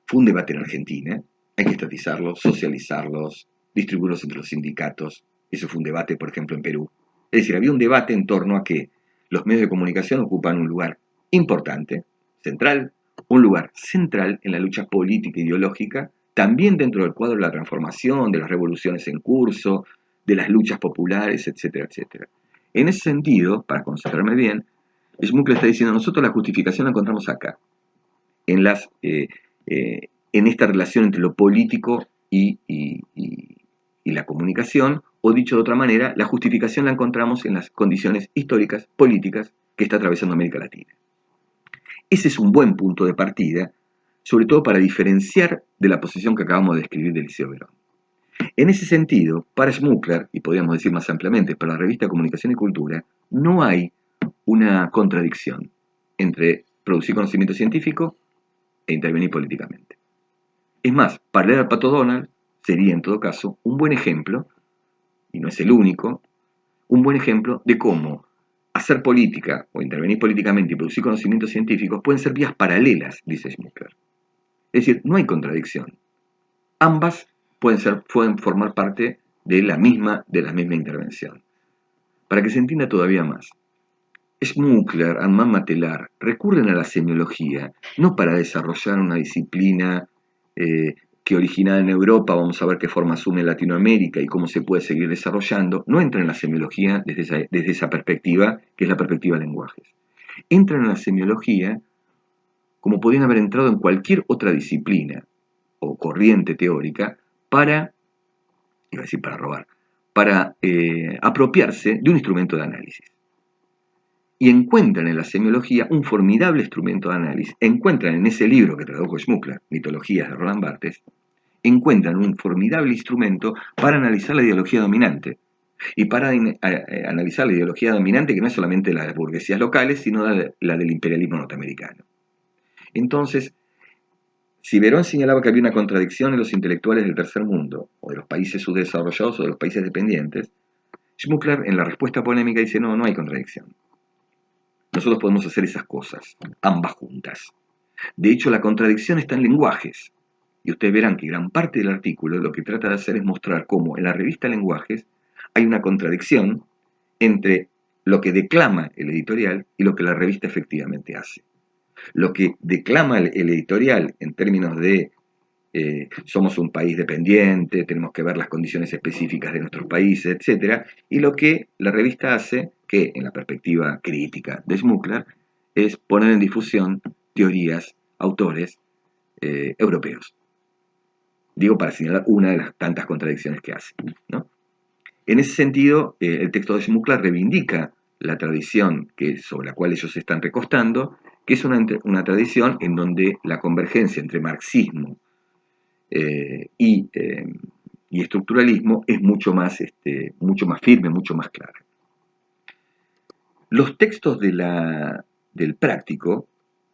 fue un debate en Argentina, hay que estatizarlos, socializarlos, distribuirlos entre los sindicatos, eso fue un debate, por ejemplo, en Perú. Es decir, había un debate en torno a que los medios de comunicación ocupan un lugar importante, central, un lugar central en la lucha política e ideológica, también dentro del cuadro de la transformación, de las revoluciones en curso, de las luchas populares, etcétera, etcétera. En ese sentido, para concentrarme bien, Schmuckler está diciendo, nosotros la justificación la encontramos acá, en en esta relación entre lo político y la comunicación, o dicho de otra manera, la justificación la encontramos en las condiciones históricas, políticas, que está atravesando América Latina. Ese es un buen punto de partida, sobre todo para diferenciar de la posición que acabamos de describir de Liceo Verón. En ese sentido, para Schmuckler, y podríamos decir más ampliamente, para la revista Comunicación y Cultura, no hay una contradicción entre producir conocimiento científico e intervenir políticamente. Es más, para leer al Pato Donald sería en todo caso un buen ejemplo, y no es el único, un buen ejemplo de cómo hacer política o intervenir políticamente y producir conocimientos científicos pueden ser vías paralelas, dice Schmuckler. Es decir, no hay contradicción. Ambas pueden formar parte de la misma intervención. Para que se entienda todavía más, Schmuckler, Armand Matelar recurren a la semiología no para desarrollar una disciplina que originada en Europa, vamos a ver qué forma asume en Latinoamérica y cómo se puede seguir desarrollando, no entran en la semiología desde esa perspectiva, que es la perspectiva de lenguajes. Entran en la semiología como podrían haber entrado en cualquier otra disciplina o corriente teórica para, iba a decir para robar, para apropiarse de un instrumento de análisis. Y encuentran en la semiología un formidable instrumento de análisis. Encuentran en ese libro que tradujo Schmuckler, Mitologías de Roland Barthes, encuentran un formidable instrumento para analizar la ideología dominante. Y para analizar la ideología dominante, que no es solamente la de las burguesías locales, sino la del imperialismo norteamericano. Entonces, si Verón señalaba que había una contradicción en los intelectuales del tercer mundo, o de los países subdesarrollados o de los países dependientes, Schmuckler en la respuesta polémica dice, no, no hay contradicción. Nosotros podemos hacer esas cosas, ambas juntas. De hecho, la contradicción está en lenguajes. Y ustedes verán que gran parte del artículo lo que trata de hacer es mostrar cómo en la revista Lenguajes hay una contradicción entre lo que declama el editorial y lo que la revista efectivamente hace. Lo que declama el editorial en términos de somos un país dependiente, tenemos que ver las condiciones específicas de nuestros países, etc. Y lo que la revista hace, que en la perspectiva crítica de Schmuckler, es poner en difusión teorías, autores europeos. Digo para señalar una de las tantas contradicciones que hace, ¿no? En ese sentido, el texto de Schmuckler reivindica la tradición sobre la cual ellos se están recostando, que es una tradición en donde la convergencia entre marxismo y estructuralismo es mucho más firme, mucho más clara. Los textos del práctico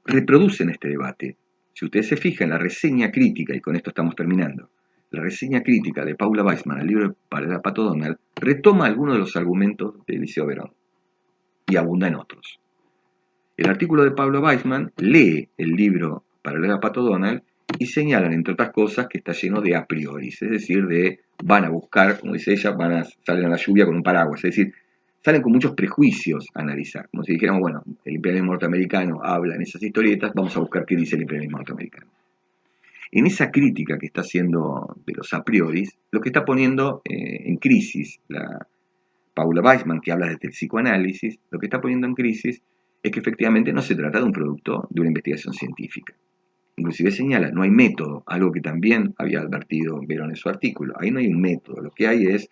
reproducen este debate. Si ustedes se fijan, la reseña crítica, y con esto estamos terminando, la reseña crítica de Paula Weissman al libro Paralela Pato Donald retoma algunos de los argumentos de Eliseo Verón y abunda en otros. El artículo de Paula Weissman lee el libro Paralela Pato Donald y señalan, entre otras cosas, que está lleno de a priori, es decir, van a buscar, como dice ella, salen a la lluvia con un paraguas, es decir, salen con muchos prejuicios a analizar, como si dijéramos, bueno, el imperialismo norteamericano habla en esas historietas, vamos a buscar qué dice el imperialismo norteamericano. En esa crítica que está haciendo de los a priori, lo que está poniendo en crisis la Paula Weissman, que habla desde el psicoanálisis, lo que está poniendo en crisis es que efectivamente no se trata de un producto de una investigación científica. Inclusive señala, no hay método, algo que también había advertido Verón en su artículo. Ahí no hay un método, lo que hay es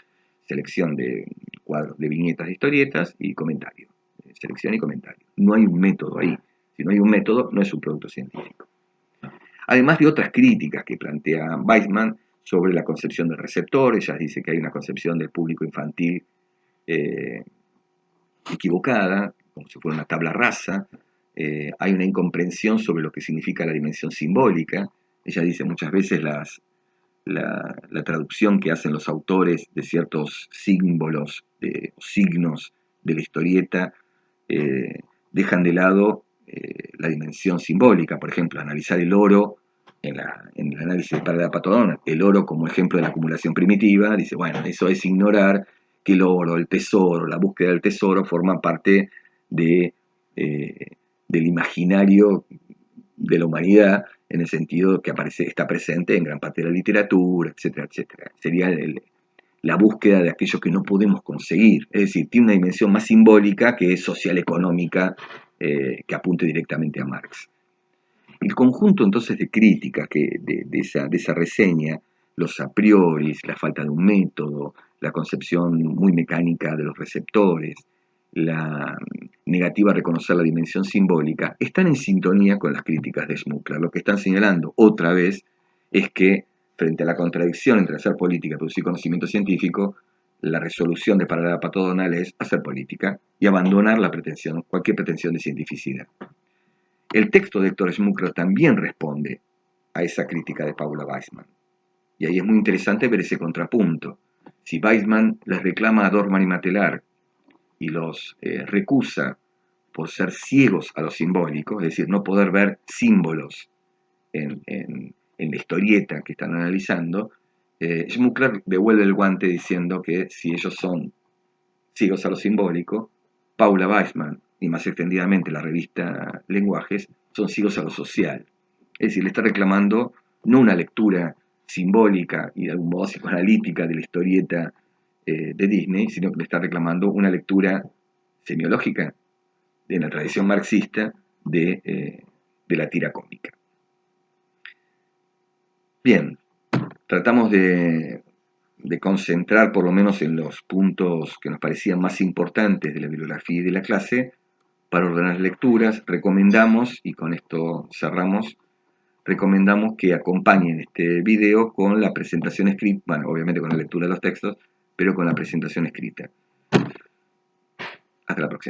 selección de cuadros de viñetas de historietas y comentario. Selección y comentario. No hay un método ahí. Si no hay un método, no es un producto científico. Además de otras críticas que plantea Weissman sobre la concepción del receptor, ella dice que hay una concepción del público infantil equivocada, como si fuera una tabla rasa, hay una incomprensión sobre lo que significa la dimensión simbólica. Ella dice muchas veces la traducción que hacen los autores de ciertos símbolos, signos de la historieta, dejan de lado la dimensión simbólica. Por ejemplo, analizar el oro en el análisis de Paralela Pato Donald, el oro como ejemplo de la acumulación primitiva, dice, bueno, eso es ignorar que el oro, el tesoro, la búsqueda del tesoro forma parte del imaginario de la humanidad, en el sentido que está presente en gran parte de la literatura, etcétera, etcétera. Sería la búsqueda de aquello que no podemos conseguir. Es decir, tiene una dimensión más simbólica que es social-económica, que apunte directamente a Marx. El conjunto entonces de críticas de esa reseña, los a priori, la falta de un método, la concepción muy mecánica de los receptores, la negativa a reconocer la dimensión simbólica, están en sintonía con las críticas de Schmuckler. Lo que están señalando otra vez es que, frente a la contradicción entre hacer política y producir conocimiento científico, la resolución de Paralela Pato Donald es hacer política y abandonar cualquier pretensión de cientificidad. El texto de Héctor Schmuckler también responde a esa crítica de Paula Weissman. Y ahí es muy interesante ver ese contrapunto. Si Weissman les reclama a Dorman y Matelar y los recusa por ser ciegos a lo simbólico, es decir, no poder ver símbolos en la historieta que están analizando, Schmuckler devuelve el guante diciendo que si ellos son ciegos a lo simbólico, Paula Weissman y más extendidamente la revista Lenguajes son ciegos a lo social. Es decir, le está reclamando no una lectura simbólica y de algún modo psicoanalítica de la historieta de Disney, sino que le está reclamando una lectura semiológica en la tradición marxista de la tira cómica. Bien, tratamos de concentrar por lo menos en los puntos que nos parecían más importantes de la bibliografía y de la clase para ordenar lecturas. Recomendamos, y con esto cerramos, recomendamos que acompañen este video con la presentación escrita, bueno, obviamente con la lectura de los textos, pero con la presentación escrita. Hasta la próxima.